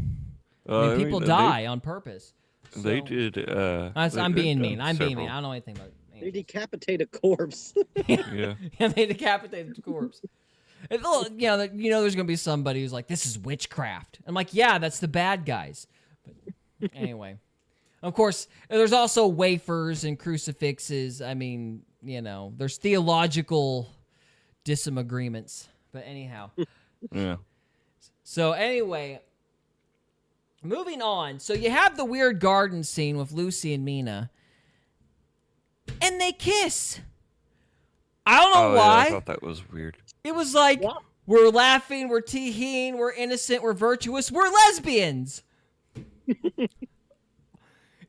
I mean, people die on purpose. So, they did. I'm being mean. I'm being mean. I don't know anything about They angels. decapitate a corpse. Yeah. Yeah, they decapitated the corpse. And, you know, there's going to be somebody who's like, this is witchcraft. I'm like, yeah, that's the bad guys. But anyway. Of course, there's also wafers and crucifixes. I mean, you know, there's theological disagreements. But anyhow. Yeah. So anyway, moving on. So you have the weird garden scene with Lucy and Mina. And they kiss. I don't know why. Yeah, I thought that was weird. It was like, we're laughing, we're teehing, we're innocent, we're virtuous, we're lesbians.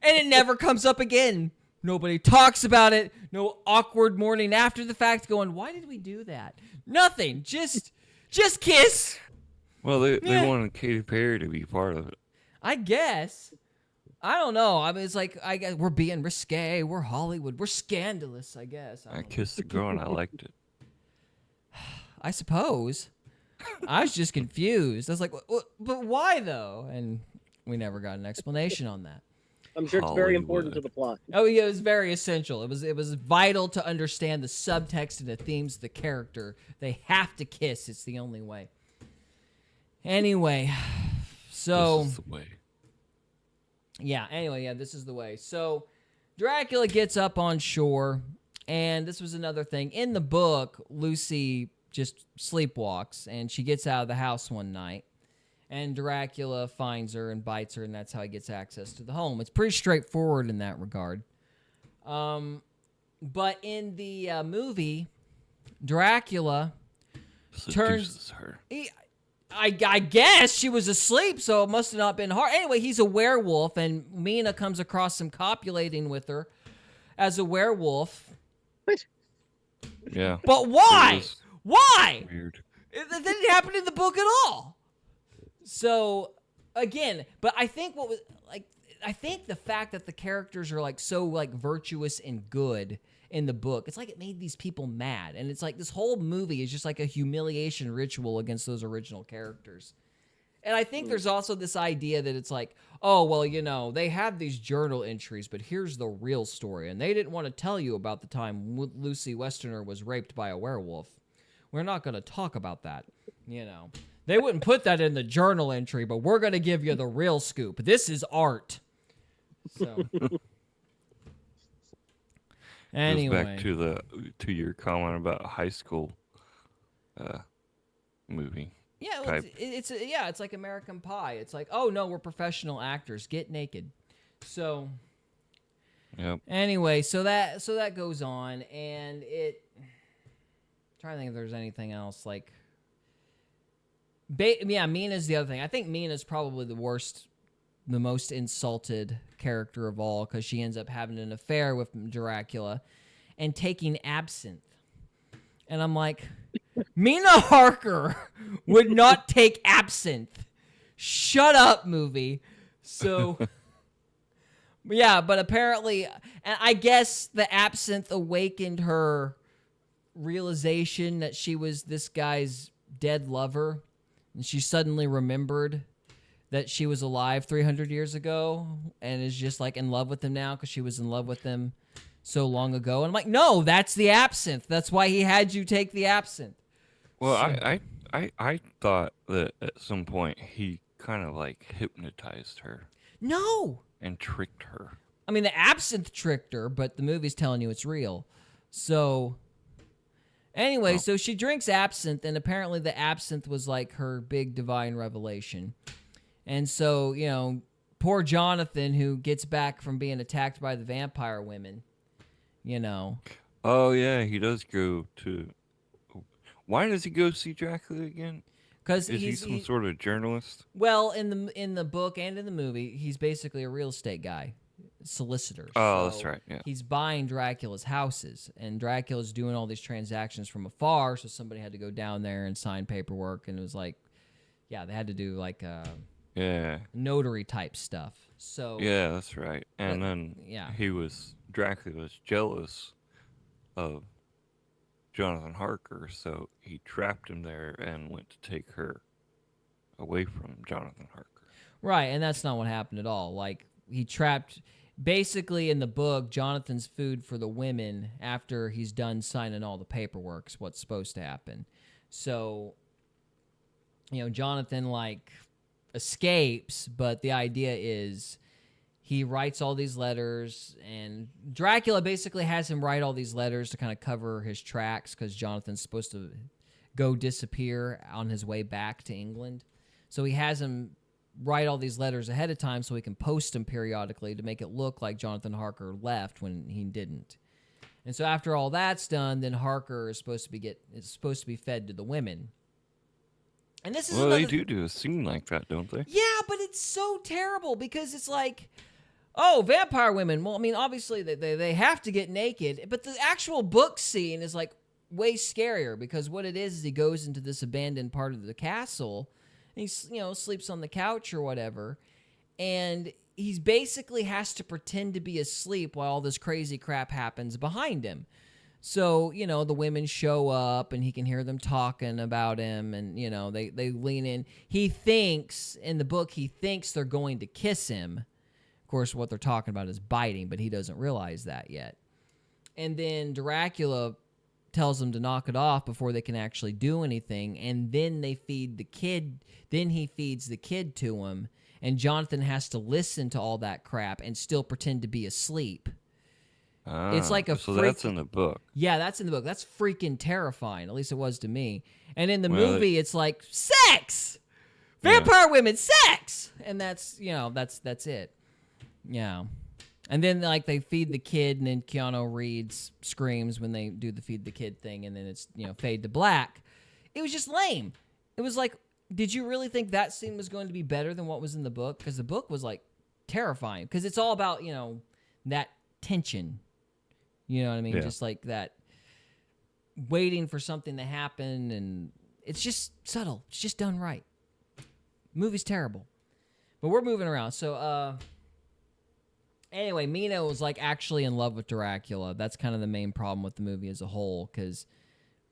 And it never comes up again. Nobody talks about it. No awkward morning after the fact going, why did we do that? Nothing. Just kiss. Well, they wanted Katy Perry to be part of it. I guess. I don't know. I mean, it's like, I guess we're being risque. We're Hollywood. We're scandalous, I guess. I kissed the girl and I liked it. I suppose. I was just confused. I was like, but why though? And we never got an explanation on that. I'm sure it's very important to the plot. Oh yeah, it was very essential. It was vital to understand the subtext and the themes of the character. They have to kiss. It's the only way. Anyway, so This is the way. Yeah, anyway, yeah, this is the way. So Dracula gets up on shore, and this was another thing. In the book, Lucy just sleepwalks, and she gets out of the house one night, and Dracula finds her and bites her, and that's how he gets access to the home. It's pretty straightforward in that regard. But in the movie, Dracula Seduces her. I guess she was asleep, so it must have not been hard. Anyway, he's a werewolf, and Mina comes across him copulating with her as a werewolf. What? Yeah. But why? It was Why? weird. That didn't happen in the book at all. So, again, but I think I think the fact that the characters are like so like virtuous and good in the book, it's like it made these people mad. And it's like this whole movie is just like a humiliation ritual against those original characters. And I think there's also this idea that it's like, oh, well, you know, they have these journal entries, but here's the real story. And they didn't want to tell you about the time Lucy Westerner was raped by a werewolf. We're not going to talk about that, you know. They wouldn't put that in the journal entry, but we're going to give you the real scoop. This is art. So anyway, Goes back to your comment about high school movie. yeah, well, it's like American Pie. It's like, oh no, we're professional actors. Get naked. So Yep. anyway, so that goes on, and I'm trying to think if there's anything else like. Mina's the other thing. I think Mina's probably the most insulted character of all because she ends up having an affair with Dracula and taking absinthe. And I'm like, Mina Harker would not take absinthe. Shut up, movie. So, yeah, but apparently, and I guess the absinthe awakened her realization that she was this guy's dead lover. And she suddenly remembered that she was alive 300 years ago and is just like in love with him now because she was in love with him so long ago. And I'm like, no, that's the absinthe. That's why he had you take the absinthe. Well, I thought that at some point he kind of like hypnotized her No. and tricked her. I mean, the absinthe tricked her, but the movie's telling you it's real. So anyway, so she drinks absinthe, and apparently the absinthe was like her big divine revelation. And so, you know, poor Jonathan, who gets back from being attacked by the vampire women, you know. Oh yeah, he does go to. Why does he go see Dracula again? Because Is he some sort of journalist? Well, in the book and in the movie, he's basically a real estate guy, solicitor. Oh, So that's right. Yeah. he's buying Dracula's houses, and Dracula's doing all these transactions from afar. So somebody had to go down there and sign paperwork, and it was like Yeah, they had to do like Yeah. notary type stuff. So Yeah, that's right. And But- then yeah. Dracula was jealous of Jonathan Harker, so he trapped him there and went to take her away from Jonathan Harker. Right, and that's not what happened at all. Like he trapped basically in the book Jonathan's food for the women after he's done signing all the paperwork is what's supposed to happen. So Jonathan like escapes, but the idea is he writes all these letters, and Dracula basically has him write all these letters to kind of cover his tracks because Jonathan's supposed to go disappear on his way back to England. So he has him write all these letters ahead of time so he can post them periodically to make it look like Jonathan Harker left when he didn't. And so after all that's done, then Harker is supposed to be fed to the women. And this is Well, another... they do a scene like that, don't they? Yeah, but it's so terrible because it's like, oh, vampire women. Well, I mean, obviously they have to get naked, but the actual book scene is like way scarier because what it is he goes into this abandoned part of the castle and he sleeps on the couch or whatever, and he's basically has to pretend to be asleep while all this crazy crap happens behind him. So, the women show up and he can hear them talking about him and, they lean in. He thinks, in the book, they're going to kiss him. Of course, what they're talking about is biting, but he doesn't realize that yet. And then Dracula tells them to knock it off before they can actually do anything. And then they feed the kid. Then he feeds the kid to him. And Jonathan has to listen to all that crap and still pretend to be asleep. It's like so that's in the book. Yeah, that's in the book. That's freaking terrifying. At least it was to me. And in the movie, it's like sex, vampire women, sex, and that's it. Yeah, and then like they feed the kid, and then Keanu Reeves screams when they do the feed the kid thing, and then it's fade to black. It was just lame. It was like, did you really think that scene was going to be better than what was in the book? Because the book was like terrifying. Because it's all about that tension. You know what I mean? Yeah. Just like that, waiting for something to happen, and it's just subtle. It's just done right. Movie's terrible, but we're moving around. So, anyway, Mina was like actually in love with Dracula. That's kind of the main problem with the movie as a whole, because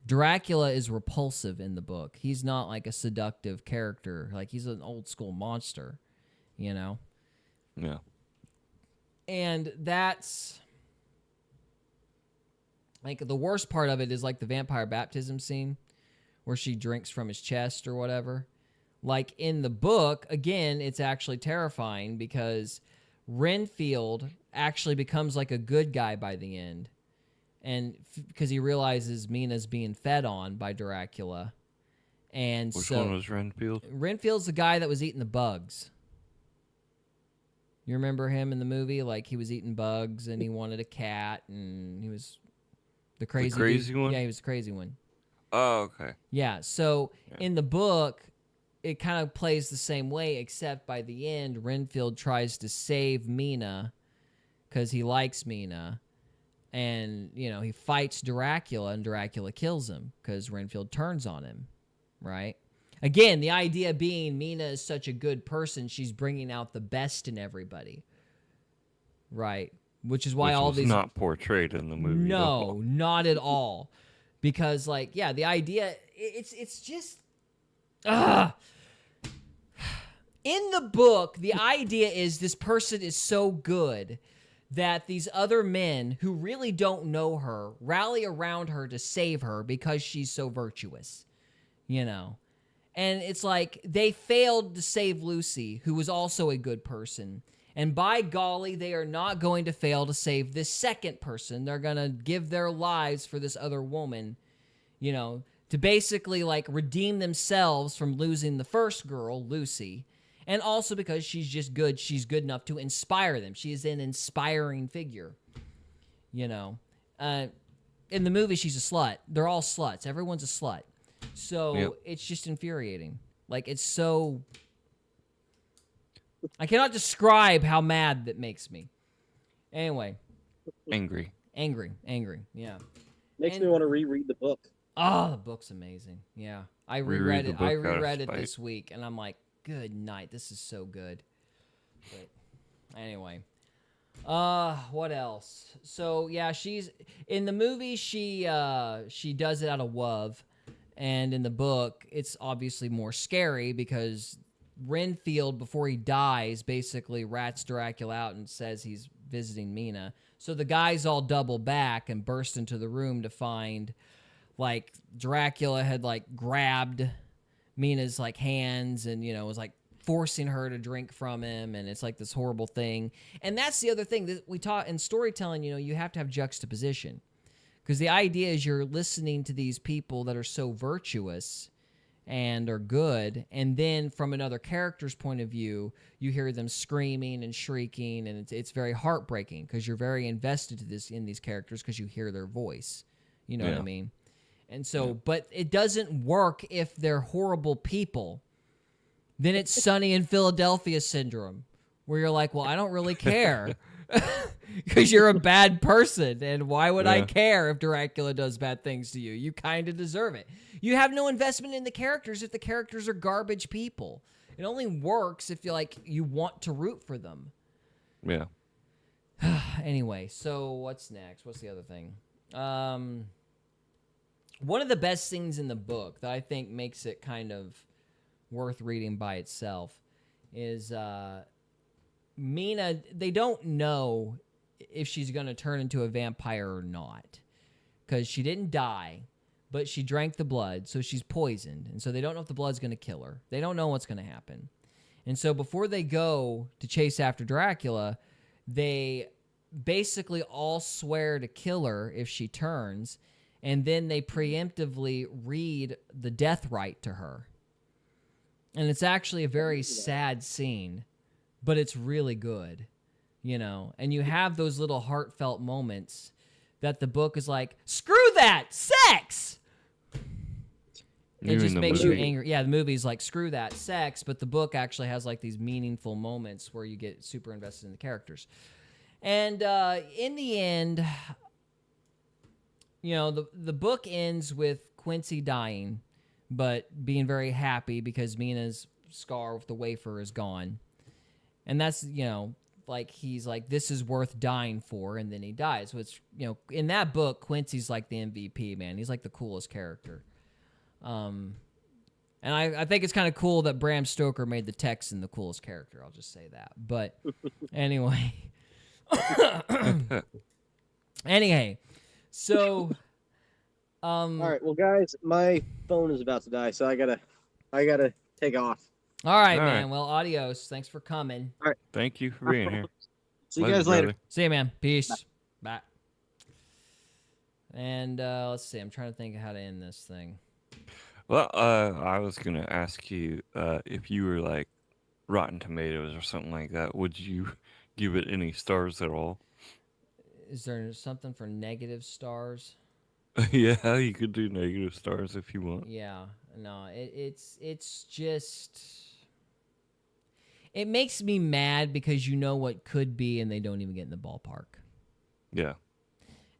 Dracula is repulsive in the book. He's not like a seductive character. Like he's an old school monster, Yeah. And that's... like, the worst part of it is, like, the vampire baptism scene where she drinks from his chest or whatever. Like, in the book, again, it's actually terrifying because Renfield actually becomes, like, a good guy by the end. And because he realizes Mina's being fed on by Dracula. And Which so... one was Renfield? Renfield's the guy that was eating the bugs. You remember him in the movie? Like, he was eating bugs and he wanted a cat and he was... The crazy one? Yeah, he was the crazy one. Oh, okay. Yeah, so in the book, it kind of plays the same way, except by the end, Renfield tries to save Mina because he likes Mina. And, he fights Dracula, and Dracula kills him because Renfield turns on him, right? Again, the idea being Mina is such a good person, she's bringing out the best in everybody, right? Which is why all these... not portrayed in the movie. No, not at all. Because, like, yeah, the idea... It's just... In the book, the idea is this person is so good that these other men who really don't know her rally around her to save her because she's so virtuous. And it's like they failed to save Lucy, who was also a good person. And by golly, they are not going to fail to save this second person. They're going to give their lives for this other woman, to basically, like, redeem themselves from losing the first girl, Lucy. And also because she's just good. She's good enough to inspire them. She is an inspiring figure, In the movie, she's a slut. They're all sluts. Everyone's a slut. So It's just infuriating. Like, it's so... I cannot describe how mad that makes me. Anyway. Angry. Angry, yeah. Makes me want to reread the book. Oh, the book's amazing. Yeah, I Reread reread the it. book I out of reread it spite. this week, and I'm like, good night. This is so good. But anyway, what else? So yeah, she's in the movie. She does it out of love, and in the book, it's obviously more scary because Renfield, before he dies, basically rats Dracula out and says he's visiting Mina. So the guys all double back and burst into the room to find, like, Dracula had, like, grabbed Mina's, like, hands and, was, like, forcing her to drink from him, and it's, like, this horrible thing. And that's the other thing that we taught in storytelling, you have to have juxtaposition. Because the idea is you're listening to these people that are so virtuous and are good, and then from another character's point of view, you hear them screaming and shrieking, and it's very heartbreaking because you're very invested in these characters because you hear their voice. You know what I mean? And so, but it doesn't work if they're horrible people. Then it's Sunny in Philadelphia syndrome, where you're like, well, I don't really care because you're a bad person. And why would I care if Dracula does bad things to you? You kind of deserve it. You have no investment in the characters if the characters are garbage people. It only works if you want to root for them. Yeah. Anyway, so what's next? What's the other thing? One of the best things in the book that I think makes it kind of worth reading by itself is Mina. They don't know if she's going to turn into a vampire or not because she didn't die, but she drank the blood, so she's poisoned. And so they don't know if the blood's going to kill her. They don't know what's going to happen. And so before they go to chase after Dracula, they basically all swear to kill her if she turns, and then they preemptively read the death rite to her. And it's actually a very sad scene, but it's really good, And you have those little heartfelt moments that the book is like, screw that, sex! It just makes you angry. Yeah, the movie's like, screw that, sex, but the book actually has like these meaningful moments where you get super invested in the characters. And in the end, the book ends with Quincy dying, but being very happy because Mina's scar with the wafer is gone. And that's, like, he's like, this is worth dying for, and then he dies. So it's, in that book, Quincy's like the MVP, man. He's like the coolest character. And I think it's kind of cool that Bram Stoker made the Texan the coolest character. I'll just say that. But anyway. So... all right, well, guys, my phone is about to die, so I gotta take off. All right, All man. right. Well, adios. Thanks for coming. All right, Thank you for being here. see you Love guys later. brother. See you, man. Peace. Bye. And let's see. I'm trying to think of how to end this thing. Well, I was gonna ask you if you were like Rotten Tomatoes or something like that. Would you give it any stars at all? Is there something for negative stars? Yeah, you could do negative stars if you want. Yeah. No, it's just... It makes me mad because you know what could be and they don't even get in the ballpark. Yeah.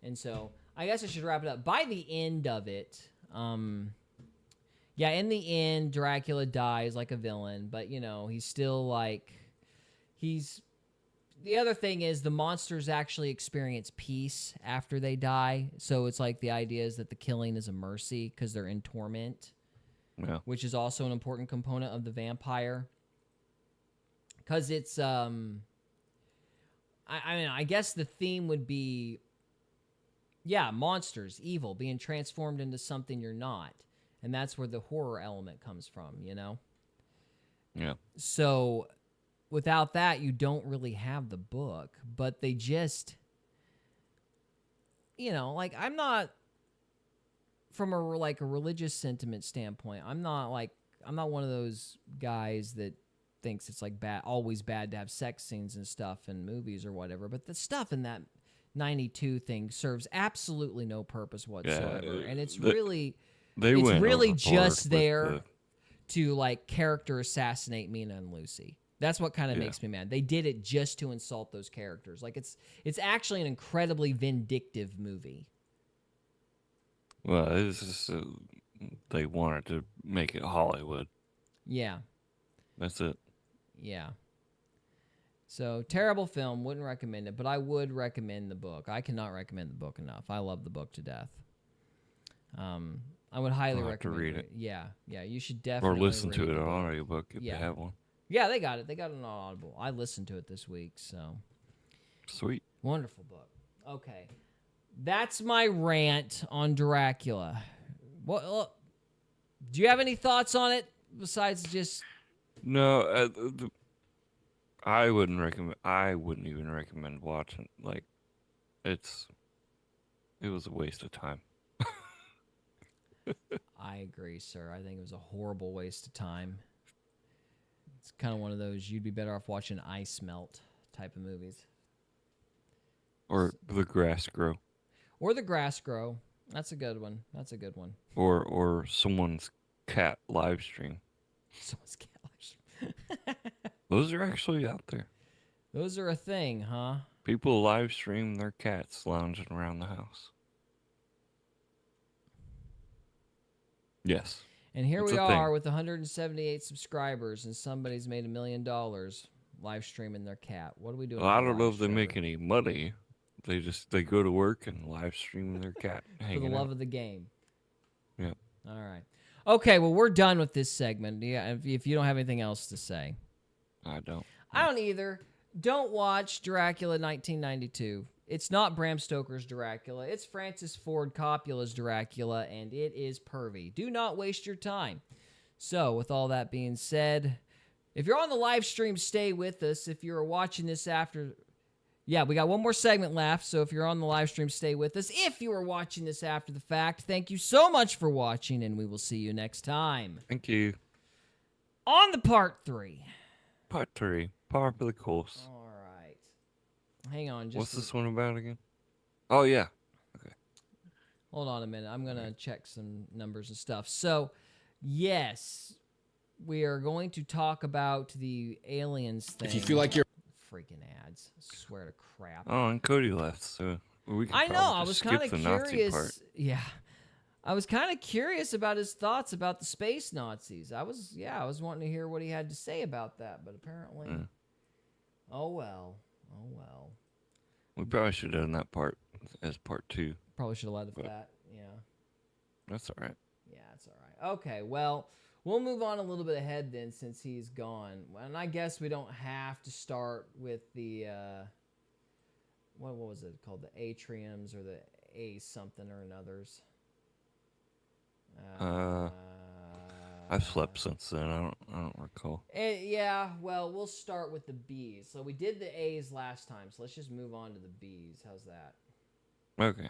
And so I guess I should wrap it up. By the end of it, yeah, in the end, Dracula dies like a villain, but, he's still like... The other thing is the monsters actually experience peace after they die. So it's like the idea is that the killing is a mercy because they're in torment, which is also an important component of the vampire. Because it's, I guess the theme would be, monsters, evil, being transformed into something you're not. And that's where the horror element comes from, Yeah. So... Without that, you don't really have the book, but they just, I'm not, from a religious sentiment standpoint, I'm not one of those guys that thinks it's like always bad to have sex scenes and stuff in movies or whatever, but the stuff in that 92 thing serves absolutely no purpose whatsoever, and it's really just there to character assassinate Mina and Lucy. That's what kind of makes me mad. They did it just to insult those characters. It's actually an incredibly vindictive movie. Well, it's just they wanted to make it Hollywood. Yeah, That's it. yeah. So terrible film. Wouldn't recommend it, but I would recommend the book. I cannot recommend the book enough. I love the book to death. I would highly I'll have to recommend read it. it. Yeah, yeah. You should Or definitely listen to read it the on book. audiobook if Yeah. they have one. Yeah, they got it. They got it on Audible. I listened to it this week, so Sweet. wonderful book. Okay, that's my rant on Dracula. What? Do you have any thoughts on it besides just? No, I wouldn't recommend. I wouldn't even recommend watching. Like, it was a waste of time. I agree, sir. I think it was a horrible waste of time. It's kind of one of those you'd be better off watching ice melt type of movies. Or the grass grow. Or The Grass Grow. That's a good one. That's a good one. Or someone's cat live stream. Someone's cat live. Those are actually out there. Those are a thing, huh? People live stream their cats lounging around the house. Yes. And here It's we a thing. are with 178 subscribers, and somebody's made $1 million live streaming their cat. What are we doing? Well, I with don't know live if they streaming? make any money. They go to work and live stream their cat For the hanging love out. of the game. Yeah. All right. Okay, well, we're done with this segment. Yeah, if you don't have anything else to say. I don't. I don't either. Don't watch Dracula 1992. It's not Bram Stoker's Dracula. It's Francis Ford Coppola's Dracula, and it is pervy. Do not waste your time. So, with all that being said, if you're on the live stream, stay with us. If you're watching this after... Yeah, we got one more segment left, so if you're on the live stream, stay with us. If you are watching this after the fact, thank you so much for watching, and we will see you next time. Thank you. On the part 3. Part 3. Par for the course. All right. Hang on. What's this one about again? Oh, yeah. Hold on a minute. I'm going to check some numbers and stuff. So, yes, we are going to talk about the aliens thing. If you feel like you're Freaking ads. I swear to crap. Oh, and Cody left, so we can I know. probably I just was skip kind of the Nazi part. curious. Yeah. I was kind of curious about his thoughts about the space Nazis. I was wanting to hear what he had to say about that, but apparently, oh well. We probably should have done that part as part 2. Probably should have led with that. Yeah. That's all right. Yeah, it's all right. Okay, well, we'll move on a little bit ahead then since he's gone. And I guess we don't have to start with the, what was it called? The atriums or the A something or another's. I've slept since then. I don't recall. Yeah, well, we'll start with the B's. So we did the A's last time, so let's just move on to the B's. How's that? Okay.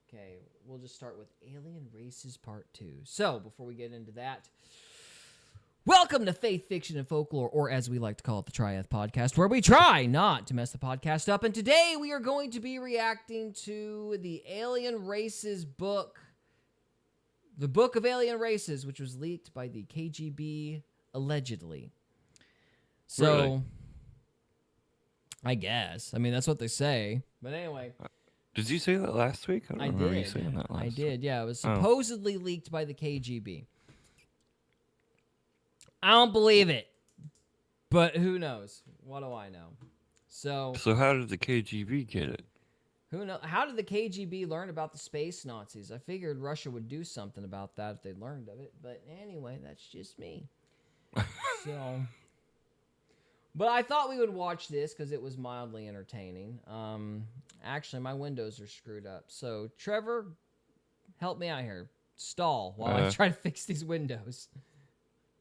Okay, we'll just start with Alien Races Part 2. So, before we get into that, welcome to Faith, Fiction, and Folklore, or as we like to call it, the Triath Podcast, where we try not to mess the podcast up. And today we are going to be reacting to the Alien Races book, the Book of Alien Races, which was leaked by the KGB, allegedly. So, Really? I guess. I mean, that's what they say. But anyway... Did you say that last week? I don't remember you did. saying that last I did, yeah. It was Oh. supposedly leaked by the KGB. I don't believe it. But who knows? What do I know? So how did the KGB get it? who knows? How did the KGB learn about the space Nazis? I figured Russia would do something about that if they learned of it. But anyway, that's just me. So, but I thought we would watch this because it was mildly entertaining. Actually, my windows are screwed up. So, Trevor, help me out here. Stall while I try to fix these windows.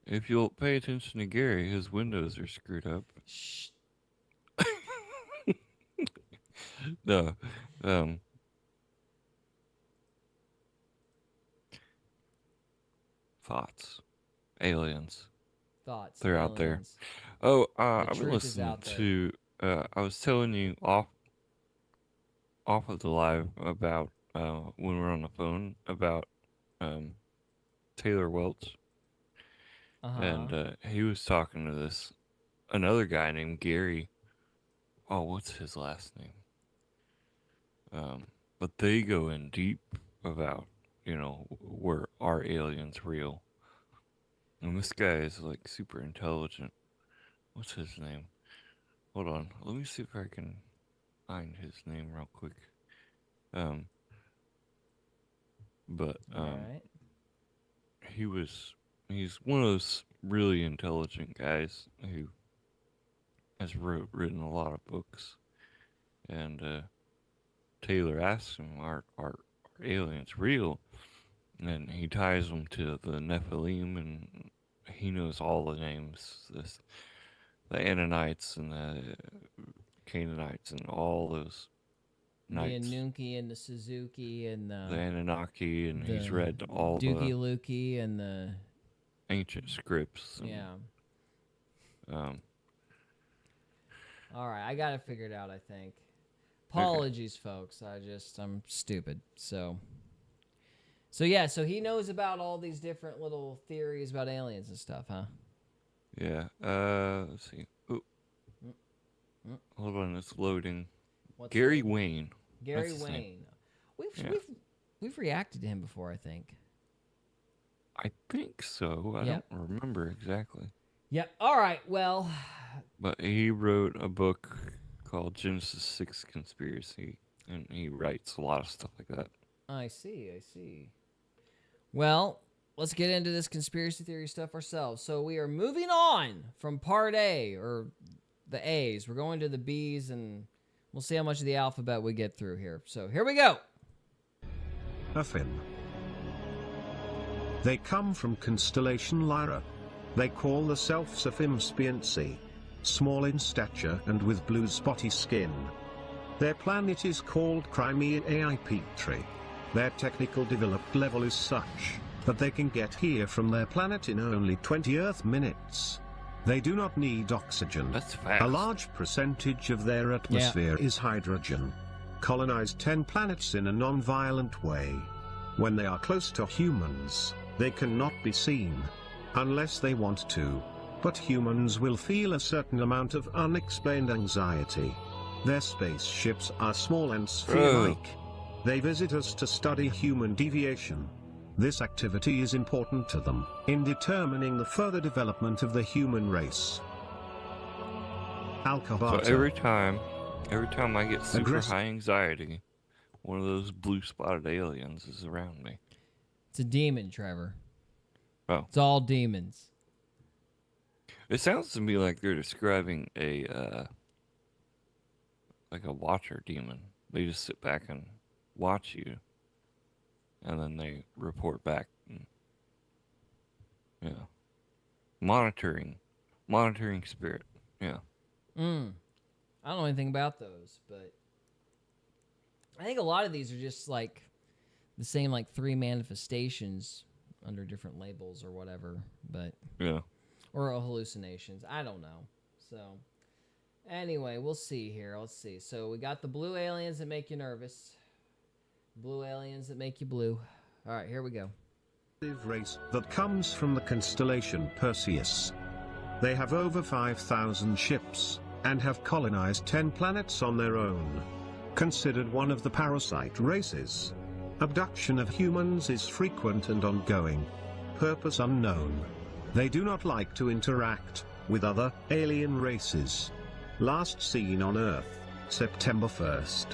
If you'll pay attention to Gary, his windows are screwed up. Shh. No. Thoughts. Aliens. Thoughts. They're out there. aliens. Oh, The I've been truth is listening out there. to. I was telling you off of the live about when we were on the phone about Taylor Welch, Uh-huh. and he was talking to another guy named Gary. Oh, what's his last name? But they go in deep about were our aliens real? And this guy is like super intelligent. What's his name? Hold on. Let me see if I can find his name real quick. Um, but All right. he's one of those really intelligent guys who has written a lot of books. And Taylor asks him, "Are aliens real?" And he ties them to the Nephilim, and he knows all the names. The Ananites and the Canaanites and all those The knights. Anunki and the Suzuki and The Anunnaki, and he's the read all Dookie the Lukey and the ancient scripts. And, yeah. Um, All right, I got it figured out, I think. Apologies, folks. I'm stupid. So yeah, so he knows about all these different little theories about aliens and stuff, huh? yeah. Let's see. Ooh. Hold on, it's loading. What's Gary that? Wayne. Gary That's his name. Wayne. We've, Yeah. we've we've reacted to him before, I think. I think so. I Yep. don't remember exactly. Yep. All right. Well, But he wrote a book called Genesis 6 Conspiracy, and he writes a lot of stuff like that. I see. Well, let's get into this conspiracy theory stuff ourselves. So we are moving on from part A, or the A's. We're going to the B's, and we'll see how much of the alphabet we get through here. So here we go. Afin. They come from constellation Lyra. They call themselves Afim Spiency, small in stature and with blue spotty skin. Their planet is called Crimea AI Petri. Their technical developed level is such that they can get here from their planet in only 20 Earth minutes. They do not need oxygen. That's fast. A large percentage of their atmosphere is hydrogen. Colonize 10 planets in a non-violent way. When they are close to humans, they cannot be seen unless they want to. But humans will feel a certain amount of unexplained anxiety. Their spaceships are small and sphere-like. They visit us to study human deviation. This activity is important to them in determining the further development of the human race. So Alcabata. every time I get super Aggress- high anxiety, one of those blue spotted aliens is around me. It's a demon, Trevor. Oh. It's all demons. It sounds to me like they're describing a watcher demon. They just sit back and watch you, and then they report back. Yeah, monitoring spirit. Yeah. I don't know anything about those, but I think a lot of these are just like the same, like 3 manifestations under different labels or whatever, but Yeah. or hallucinations. I don't know. So anyway, we'll see here. Let's see. So we got the blue aliens that make you nervous, blue aliens that make you blue. All right, here we go. Race that comes from the constellation Perseus. They have over 5,000 ships and have colonized 10 planets on their own. Considered one of the parasite races. Abduction of humans is frequent and ongoing. Purpose unknown. They do not like to interact with other alien races. Last seen on Earth, September 1st,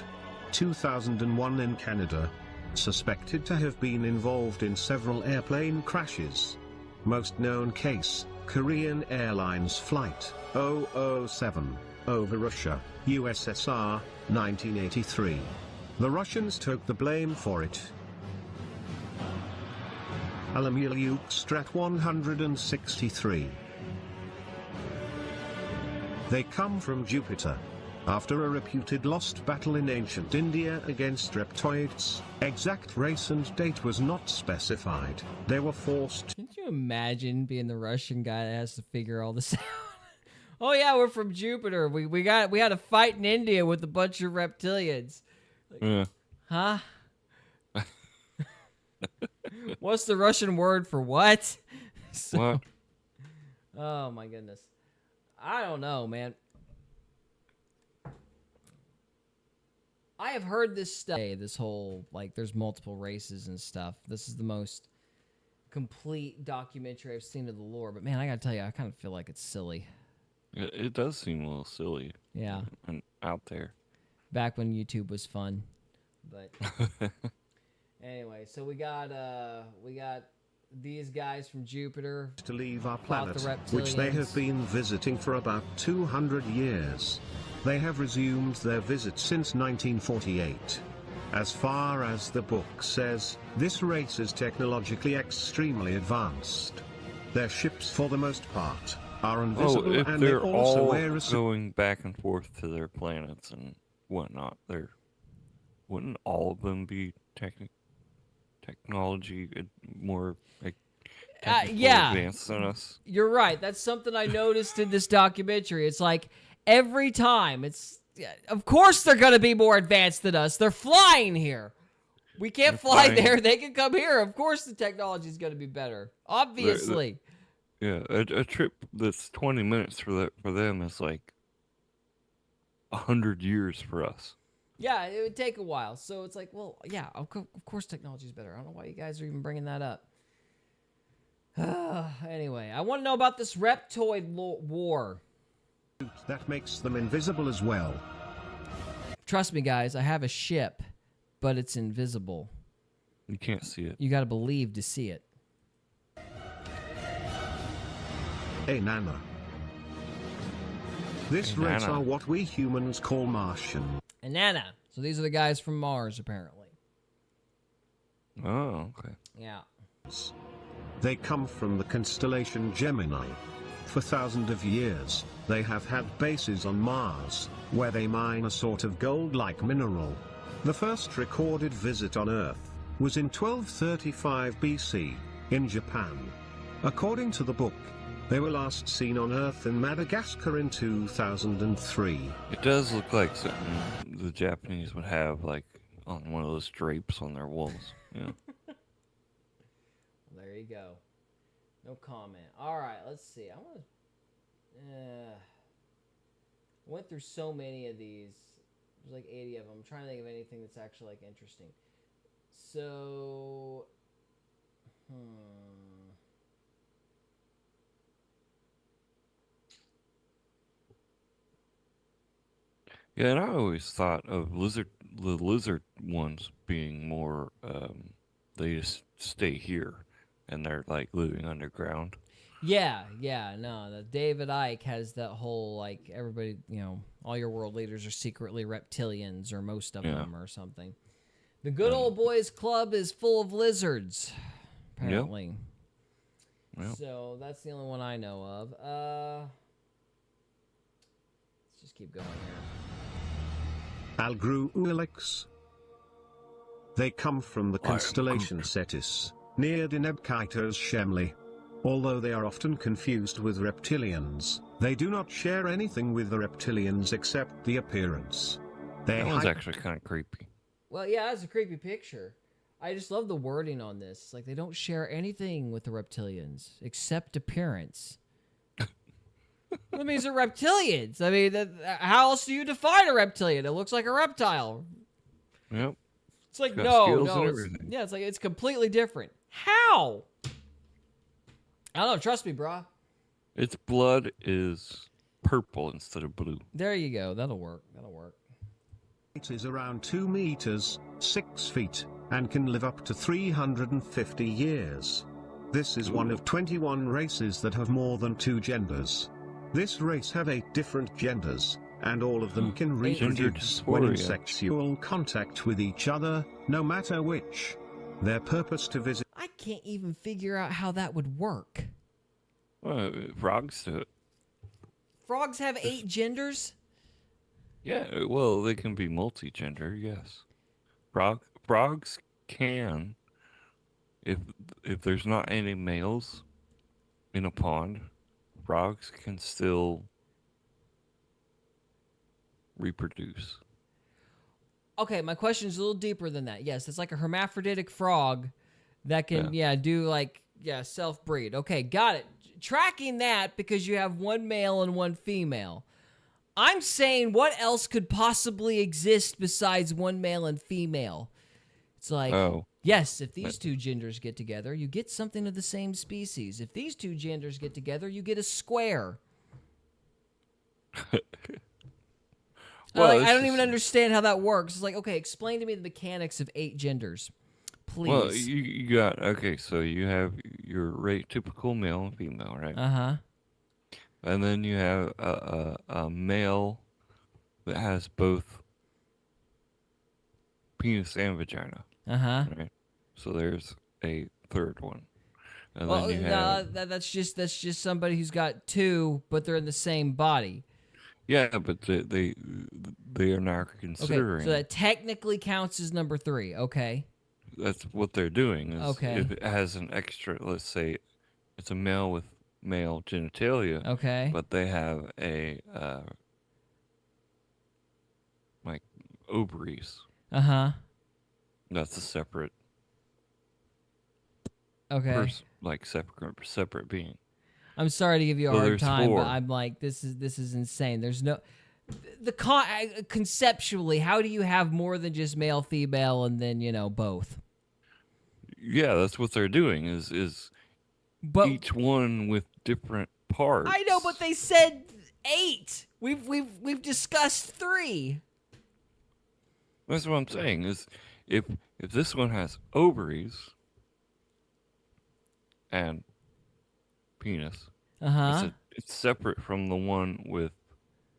2001 in Canada. Suspected to have been involved in several airplane crashes. Most known case, Korean Airlines Flight 007, over Russia, USSR, 1983. The Russians took the blame for it. Alamiliuk Strat 163. They come from Jupiter. After a reputed lost battle in ancient India against reptoids, exact race and date was not specified. They were forced. Can you imagine being the Russian guy that has to figure all this out? Oh yeah, we're from Jupiter. We had a fight in India with a bunch of reptilians. Yeah. Huh? What's the Russian word for what? What? Oh my goodness. I don't know, man. I have heard this stuff. This whole, like, there's multiple races and stuff. This is the most complete documentary I've seen of the lore. But, man, I got to tell you, I kind of feel like it's silly. It does seem a little silly. Yeah. And out there. Back when YouTube was fun. But anyway, so we got these guys from Jupiter To leave our fought the planet, which they have reptilians. been visiting for about 200 years. They have resumed their visit since 1948. As far as the book says, this race is technologically extremely advanced. Their ships, for the most part, are invisible, if and they they're also all wear a going back and forth to their planets and whatnot, wouldn't all of them be technology more like technically yeah. advanced than us? You're right. That's something I noticed in this documentary. It's like every time of course they're going to be more advanced than us. They're flying here. We can't fly flying. there. They can come here. Of course the technology is going to be better. Obviously. Yeah, a trip that's 20 minutes for them is like 100 years for us. Yeah, it would take a while. So it's like, well, yeah, of course technology is better. I don't know why you guys are even bringing that up. Anyway, I want to know about this reptoid war. that makes them invisible as well. Trust me, guys, I have a ship, but it's invisible. You can't see it. You got to believe to see it. Hey Nana. This Hey, race Nana. are what we humans call Martian. And Nana. So these are the guys from Mars, apparently. Oh, okay. Yeah. They come from the constellation Gemini. For thousands of years, they have had bases on Mars, where they mine a sort of gold-like mineral. The first recorded visit on Earth was in 1235 BC, in Japan. According to the book, they were last seen on Earth in Madagascar in 2003. It does look like something the Japanese would have, like, on one of those drapes on their walls. Yeah. There you go. No comment. All right, let's see. I went through so many of these. There's like 80 of them. I'm trying to think of anything that's actually like interesting. So, Yeah, and I always thought of the lizard ones being more, they just stay here, and they're, like, living underground. yeah, no. The David Icke has that whole, like, everybody, all your world leaders are secretly reptilians, or most of Yeah. them, or something. The Good Old Boys Club is full of lizards, apparently. Yep. So that's the only one I know of. Let's just keep going here. Algurulix. They come from the Alright, constellation Cetus, near Deneb-Kaito's Shemli. Although they are often confused with reptilians, they do not share anything with the reptilians except the appearance. They That one's hide actually kind of creepy. Well, yeah, that's a creepy picture. I just love the wording on this. It's like they don't share anything with the reptilians except appearance. That means they're reptilians. I mean, how else do you define a reptilian? It looks like a reptile. Yep. It's like, Got no, scales no. and It's, everything. yeah, it's like it's completely different. How? I don't know. Trust me, brah. Its blood is purple instead of blue. There you go. That'll work. It is around 2 meters, 6 feet, and can live up to 350 years. This is one of 21 races that have more than 2 genders. This race have 8 different genders, and all of them can Gender reproduce when in dysphoria. sexual contact with each other, no matter which. Their purpose to visit I can't even figure out how that would work. Well, frogs do it. Frogs have 8 genders? Yeah, well, they can be multi-gender, yes. Frogs can, if there's not any males in a pond, frogs can still reproduce. Okay, my question is a little deeper than that. Yes, it's like a hermaphroditic frog that can, do like, self-breed. Okay, got it. Tracking that because you have one male and one female. I'm saying what else could possibly exist besides one male and female? It's like, yes, if these two genders get together, you get something of the same species. If these two genders get together, you get a square. Well, I don't even understand how that works. It's like, okay, explain to me the mechanics of 8 genders, please. Well, you got, okay, so you have your typical male and female, right? Uh-huh. And then you have a male that has both penis and vagina. Uh-huh. Right? So there's a third one. And Well, then you have... that's just somebody who's got 2, but they're in the same body. Yeah, but they are now considering... Okay, so that technically counts as number 3, okay. That's what they're doing. Is Okay. if it has an extra, let's say it's a male with male genitalia, okay, but they have a like ovaries. Uh-huh. That's a separate okay. like separate being. I'm sorry to give you a So hard there's time, 4. but I'm like, this is insane. There's no conceptually, how do you have more than just male, female, and then both? Yeah, that's what they're doing. Is But each one with different parts. I know, but they said 8. We've discussed 3. That's what I'm saying. Is if this one has ovaries and penis, Uh-huh. it's separate from the one with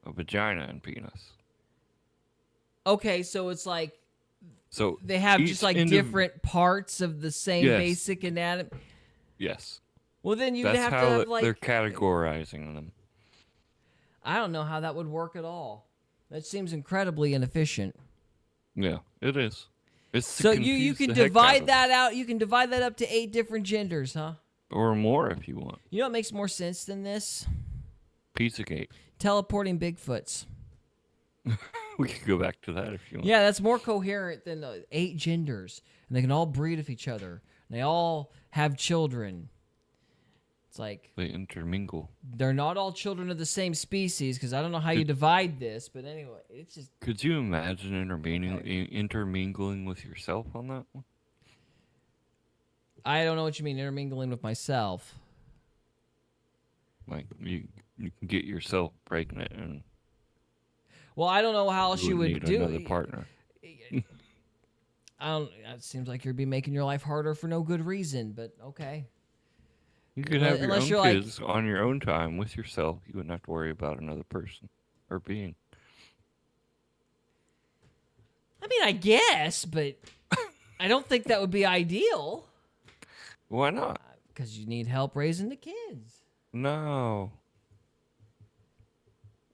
a vagina and penis. Okay, so it's like So they have just like different parts of the same basic anatomy. Yes. Well, then you'd That's have to how have like they're categorizing them. I don't know how that would work at all. That seems incredibly inefficient. Yeah, it is. It's So you can divide that out. You can divide that up to 8 different genders, huh? Or more if you want. You know what makes more sense than this? Pizzagate. Teleporting Bigfoots. We could go back to that if you want. Yeah, that's more coherent than 8 genders, and they can all breed with each other. And they all have children. It's like They intermingle. they're not all children of the same species, because I don't know how you divide this, but anyway, it's just... Could you imagine intermingling with yourself on that one? I don't know what you mean, intermingling with myself. Like, you can get yourself pregnant and... Well, I don't know how else you would need do another partner. I don't... It seems like you'd be making your life harder for no good reason, but okay. You could have your Unless own you're like- kids on your own time with yourself. You wouldn't have to worry about another person or being. I mean, I guess, but I don't think that would be ideal. Why not? Because you need help raising the kids. No.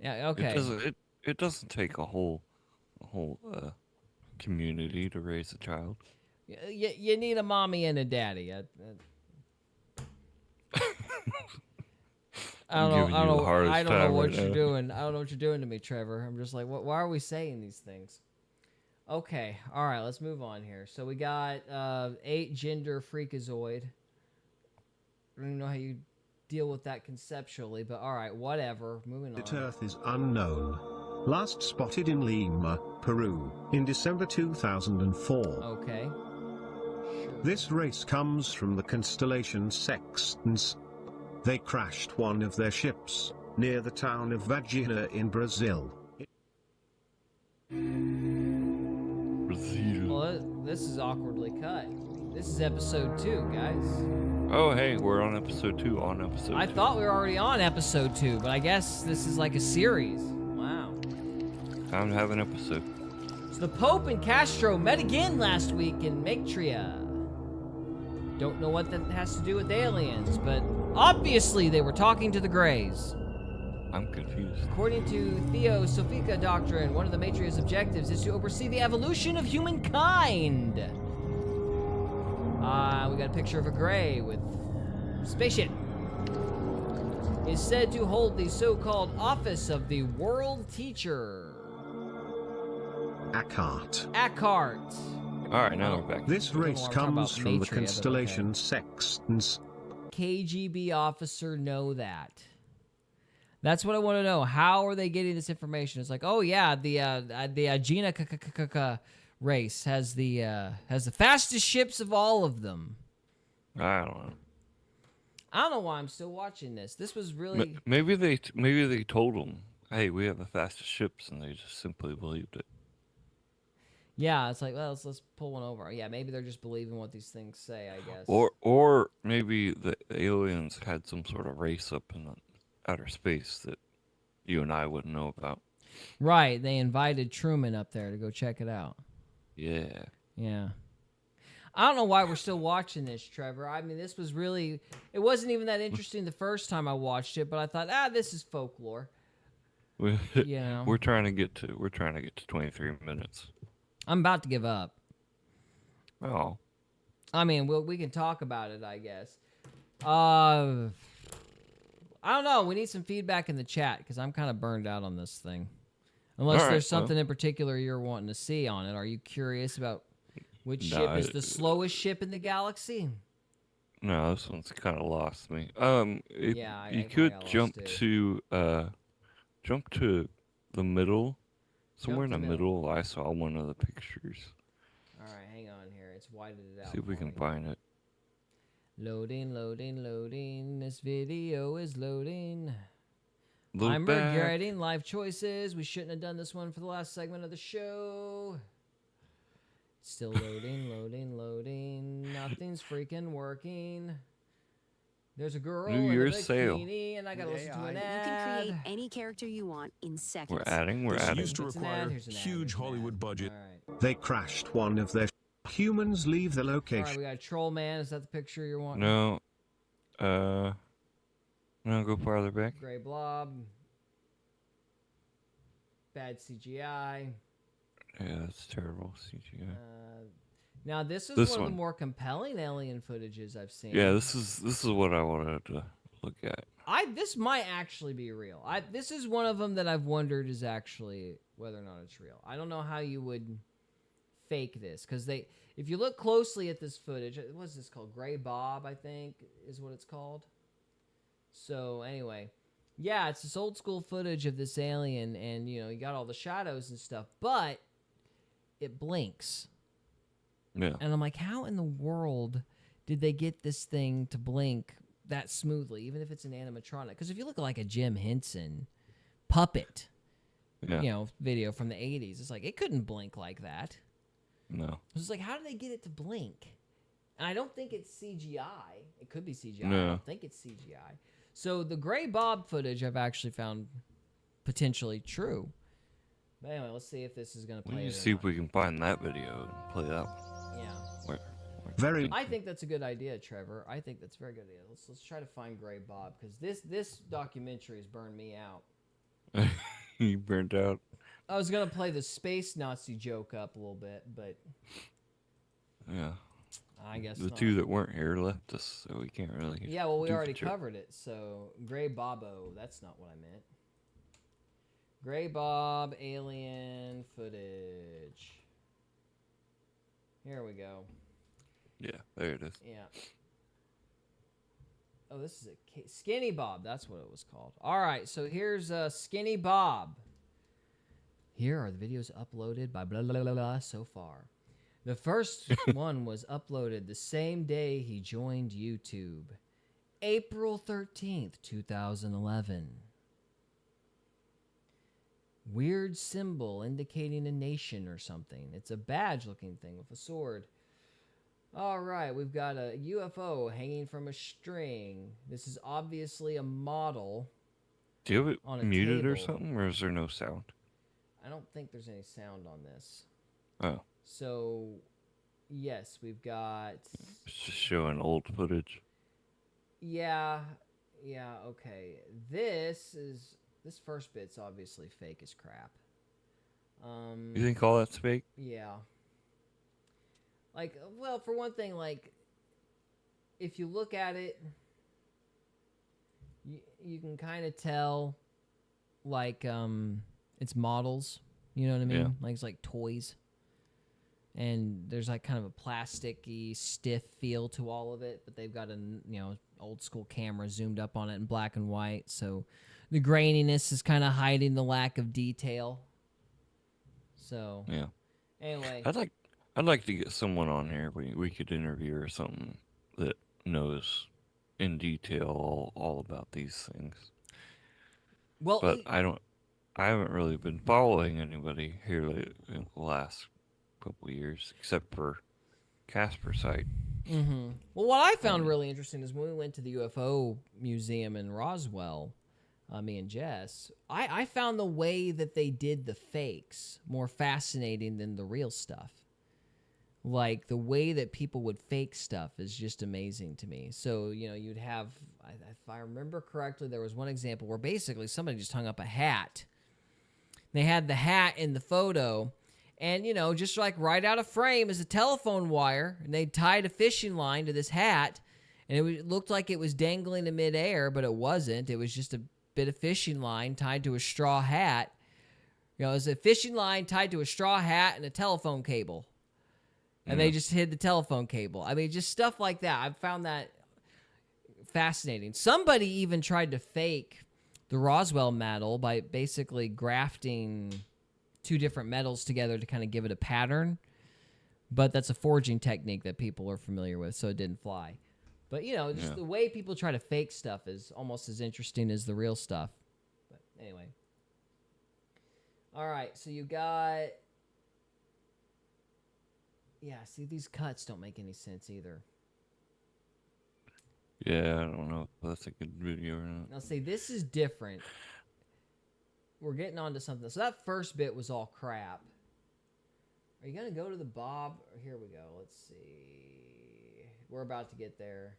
Yeah, okay. It doesn't take a whole community to raise a child. You need a mommy and a daddy. I don't know what you're doing. I don't know what you're doing to me, Trevor. I'm just like, why are we saying these things? Okay, all right, let's move on here. So we got 8 gender freakazoid. I don't even know how you deal with that conceptually, but all right, whatever. Moving on. Earth is unknown. Last spotted in Lima, Peru, in December 2004. Okay. This race comes from the constellation Sextans. They crashed one of their ships near the town of Varginha in Brazil. Well, this is awkwardly cut. This is episode 2, guys. Oh, hey, we're on episode 2. I thought we were already on episode 2, but I guess this is like a series. Wow. Time to have an episode. So the Pope and Castro met again last week in Maitreya. Don't know what that has to do with aliens, but obviously they were talking to the Greys. I'm confused. According to Theosophica doctrine, one of the Maitreya's objectives is to oversee the evolution of humankind. We got a picture of a Grey with spaceship. Is said to hold the so-called office of the World Teacher. Akart. All right, now we're back. This race comes from the constellation Sextans. KGB officer know that. That's what I want to know. How are they getting this information? It's like, oh yeah, the Gina race has the fastest ships of all of them. I don't know. I don't know why I'm still watching this. This was really Maybe they told them, "Hey, we have the fastest ships," and they just simply believed it. yeah. It's like, well, let's pull one over. Yeah, maybe they're just believing what these things say. I guess. Or maybe the aliens had some sort of race up in the outer space that you and I wouldn't know about. Right. They invited Truman up there to go check it out. Yeah. Yeah. I don't know why we're still watching this, Trevor. I mean, this was really, it wasn't even that interesting the first time I watched it, but I thought, this is folklore. You know. We're trying to get to 23 minutes. I'm about to give up. Oh. I mean, we can talk about it, I guess. I don't know. We need some feedback in the chat because I'm kind of burned out on this thing. Unless All there's right, something in particular you're wanting to see on it. Are you curious about which No, ship is the slowest ship in the galaxy? No, this one's kind of lost me. Yeah, you I could got jump lost to the middle. Somewhere in to the middle. middle, I saw one of the pictures. All right, hang on here. It's whited it out. See if we for can me. find it. Loading, loading, loading. This video is loading. Look I'm back. regretting life choices. We shouldn't have done this one for the last segment of the show. Still loading, loading, loading. Nothing's freaking working. There's a girl New in Year's a sale. bikini, and I gotta listen to an You ad. can create any character you want in seconds. We're adding. This used to It's an ad, require here's an ad, huge here's an ad. Hollywood budget. All right. They crashed one of their humans leave the All right, location. we got a troll man. Is that the picture you're wanting? No. No, go farther back. Gray blob. Bad CGI. Yeah, that's terrible CGI. Now this is This one of the one. more compelling alien footages I've seen. Yeah, this is what I wanted to look at. This might actually be real. This is one of them that I've wondered is actually whether or not it's real. I don't know how you would fake this because if you look closely at this footage, what's this called? Gray Bob, I think, is what it's called. So anyway, yeah, it's this old school footage of this alien, and you got all the shadows and stuff, but it blinks. Yeah. And I'm like, how in the world did they get this thing to blink that smoothly, even if it's an animatronic? Because if you look at like a Jim Henson puppet, Yeah. video from the 80s, it's like it couldn't blink like that. No. It's like, how do they get it to blink? And I don't think it's CGI. It could be CGI. I No. don't think it's CGI. So the Gray Bob footage I've actually found potentially true. But anyway, let's see if this is going to We play need it to or see not. if we can find that video and play that one. Yeah. Where Very I think that's a good idea, Trevor. I think that's a very good idea. Let's try to find Gray Bob because this documentary has burned me out. You burnt out. I was gonna play the space Nazi joke up a little bit, but Yeah. I guess The not. two that weren't here left us, so we can't really. Yeah, well, we do the already joke. covered it. So Gray Bobo, that's not what I meant. Gray Bob alien footage. Here we go. Yeah, there it is. Yeah. Oh, this is Skinny Bob. That's what it was called. All right, so here's Skinny Bob. Here are the videos uploaded by blah, blah, blah, blah so far. The first one was uploaded the same day he joined YouTube. April 13th, 2011. Weird symbol indicating a nation or something. It's a badge-looking thing with a sword. All right, we've got a UFO hanging from a string. This is obviously a model. Do you have it On a muted or table. something, or is there no sound? I don't think there's any sound on this. Oh, So, yes, we've got... it's just showing old footage. Yeah, okay. This first bit's obviously fake as crap. You think all that's fake? Yeah. Like, well, for one thing, like, if you look at it, you can kind of tell, like, it's models. You know what I mean? Yeah. Like, it's like toys. And there's, like, kind of a plasticky, stiff feel to all of it. But they've got a, old school camera zoomed up on it in black and white. So the graininess is kind of hiding the lack of detail. So Yeah. anyway, I'd like to get someone on here we could interview or something that knows in detail all about these things. well, But I haven't really been following anybody here in the last couple of years, except for Casper site. mm-hmm. Well, what I found really interesting is when we went to the UFO museum in Roswell, me and Jess, I found the way that they did the fakes more fascinating than the real stuff. Like, the way that people would fake stuff is just amazing to me. So, you'd have, if I remember correctly, there was one example where basically somebody just hung up a hat. They had the hat in the photo, and, just like right out of frame is a telephone wire, and they tied a fishing line to this hat, and it looked like it was dangling in midair, but it wasn't. It was just a bit of fishing line tied to a straw hat. It was a fishing line tied to a straw hat and a telephone cable. And they just hid the telephone cable. I mean, just stuff like that. I found that fascinating. Somebody even tried to fake the Roswell medal by basically grafting two different metals together to kind of give it a pattern. But that's a forging technique that people are familiar with, so it didn't fly. But, just the way people try to fake stuff is almost as interesting as the real stuff. But anyway. All right, so you got... Yeah, see, these cuts don't make any sense either. Yeah, I don't know if that's a good video or not. Now, see, this is different. We're getting onto something. So that first bit was all crap. Are you going to go to the Bob? Here we go. Let's see. We're about to get there.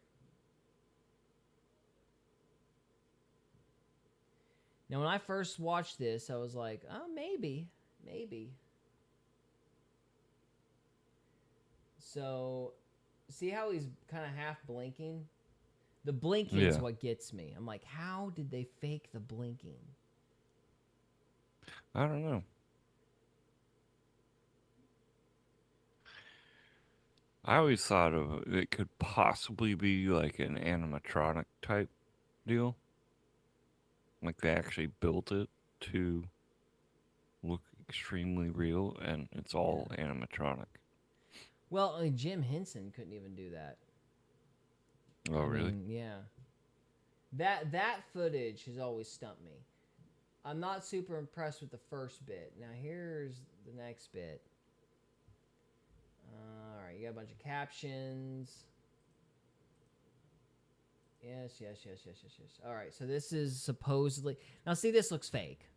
Now, when I first watched this, I was like, oh, maybe. So, see how he's kind of half blinking? The blinking is what gets me. I'm like, how did they fake the blinking? I don't know. I always thought of it could possibly be like an animatronic type deal. Like they actually built it to look extremely real, and it's all animatronic. Well, I mean, Jim Henson couldn't even do that. Oh, really? Yeah. That footage has always stumped me. I'm not super impressed with the first bit. Now, here's the next bit. All right, you got a bunch of captions. Yes. All right, so this is supposedly... Now, see, this looks fake.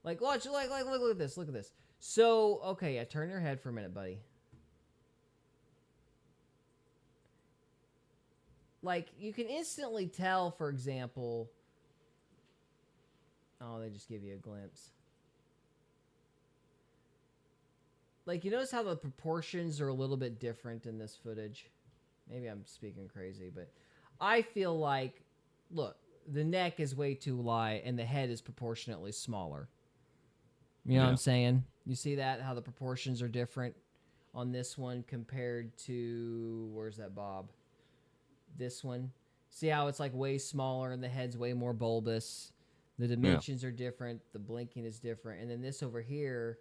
Like, watch, look at this. Look at this. So, okay, yeah, turn your head for a minute, buddy. Like, you can instantly tell, for example... Oh, they just give you a glimpse. Like, you notice how the proportions are a little bit different in this footage? Maybe I'm speaking crazy, but I feel like, look, the neck is way too light and the head is proportionately smaller. You know what I'm saying? You see that? How the proportions are different on this one compared to... Where's that Bob? This one. See how it's like way smaller and the head's way more bulbous? The dimensions are different. The blinking is different. And then this over here,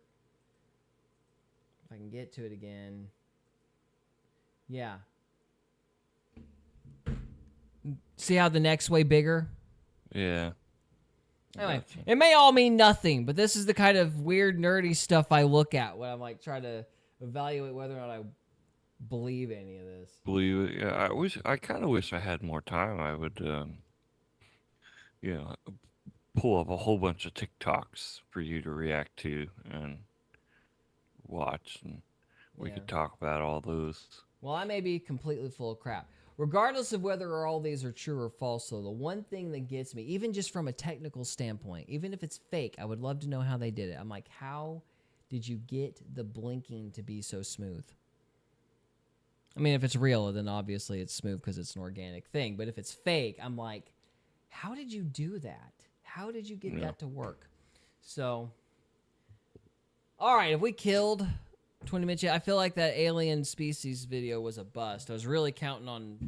if I can get to it again. Yeah. See how the neck's way bigger? Yeah. Anyway, it may all mean nothing, but this is the kind of weird, nerdy stuff I look at when I'm like trying to evaluate whether or not I believe any of this. Believe it. Yeah, I kind of wish I had more time. I would, pull up a whole bunch of TikToks for you to react to and watch, and we could talk about all those. Well, I may be completely full of crap. Regardless of whether all these are true or false, though, the one thing that gets me, even just from a technical standpoint, even if it's fake, I would love to know how they did it. I'm like, how did you get the blinking to be so smooth? I mean, if it's real, then obviously it's smooth because it's an organic thing. But if it's fake, I'm like, how did you do that? How did you get that to work? So, all right, if we killed 20 minutes, I feel like that alien species video was a bust. I was really counting on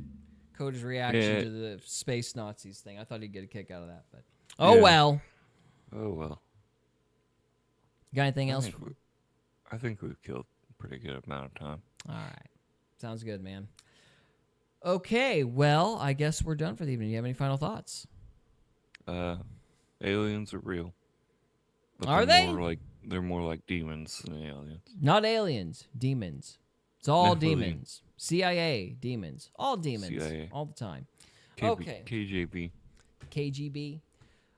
Coda's reaction Yeah. to the space Nazis thing. I thought he'd get a kick out of that, but oh well. Oh well. Got anything else? I think we've killed a pretty good amount of time. All right. Sounds good, man. Okay, well, I guess we're done for the evening. You have any final thoughts? Aliens are real. But Are they're they? They're more like demons than aliens. Not aliens, demons. It's all Nephilim. demons. CIA, demons. All demons. CIA. All the time. KB, Okay. KJB. KGB.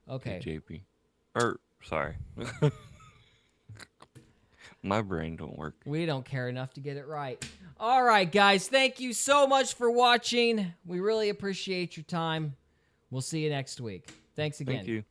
Okay. KJB. Sorry. My brain don't work. We don't care enough to get it right. All right, guys. Thank you so much for watching. We really appreciate your time. We'll see you next week. Thanks again. Thank you.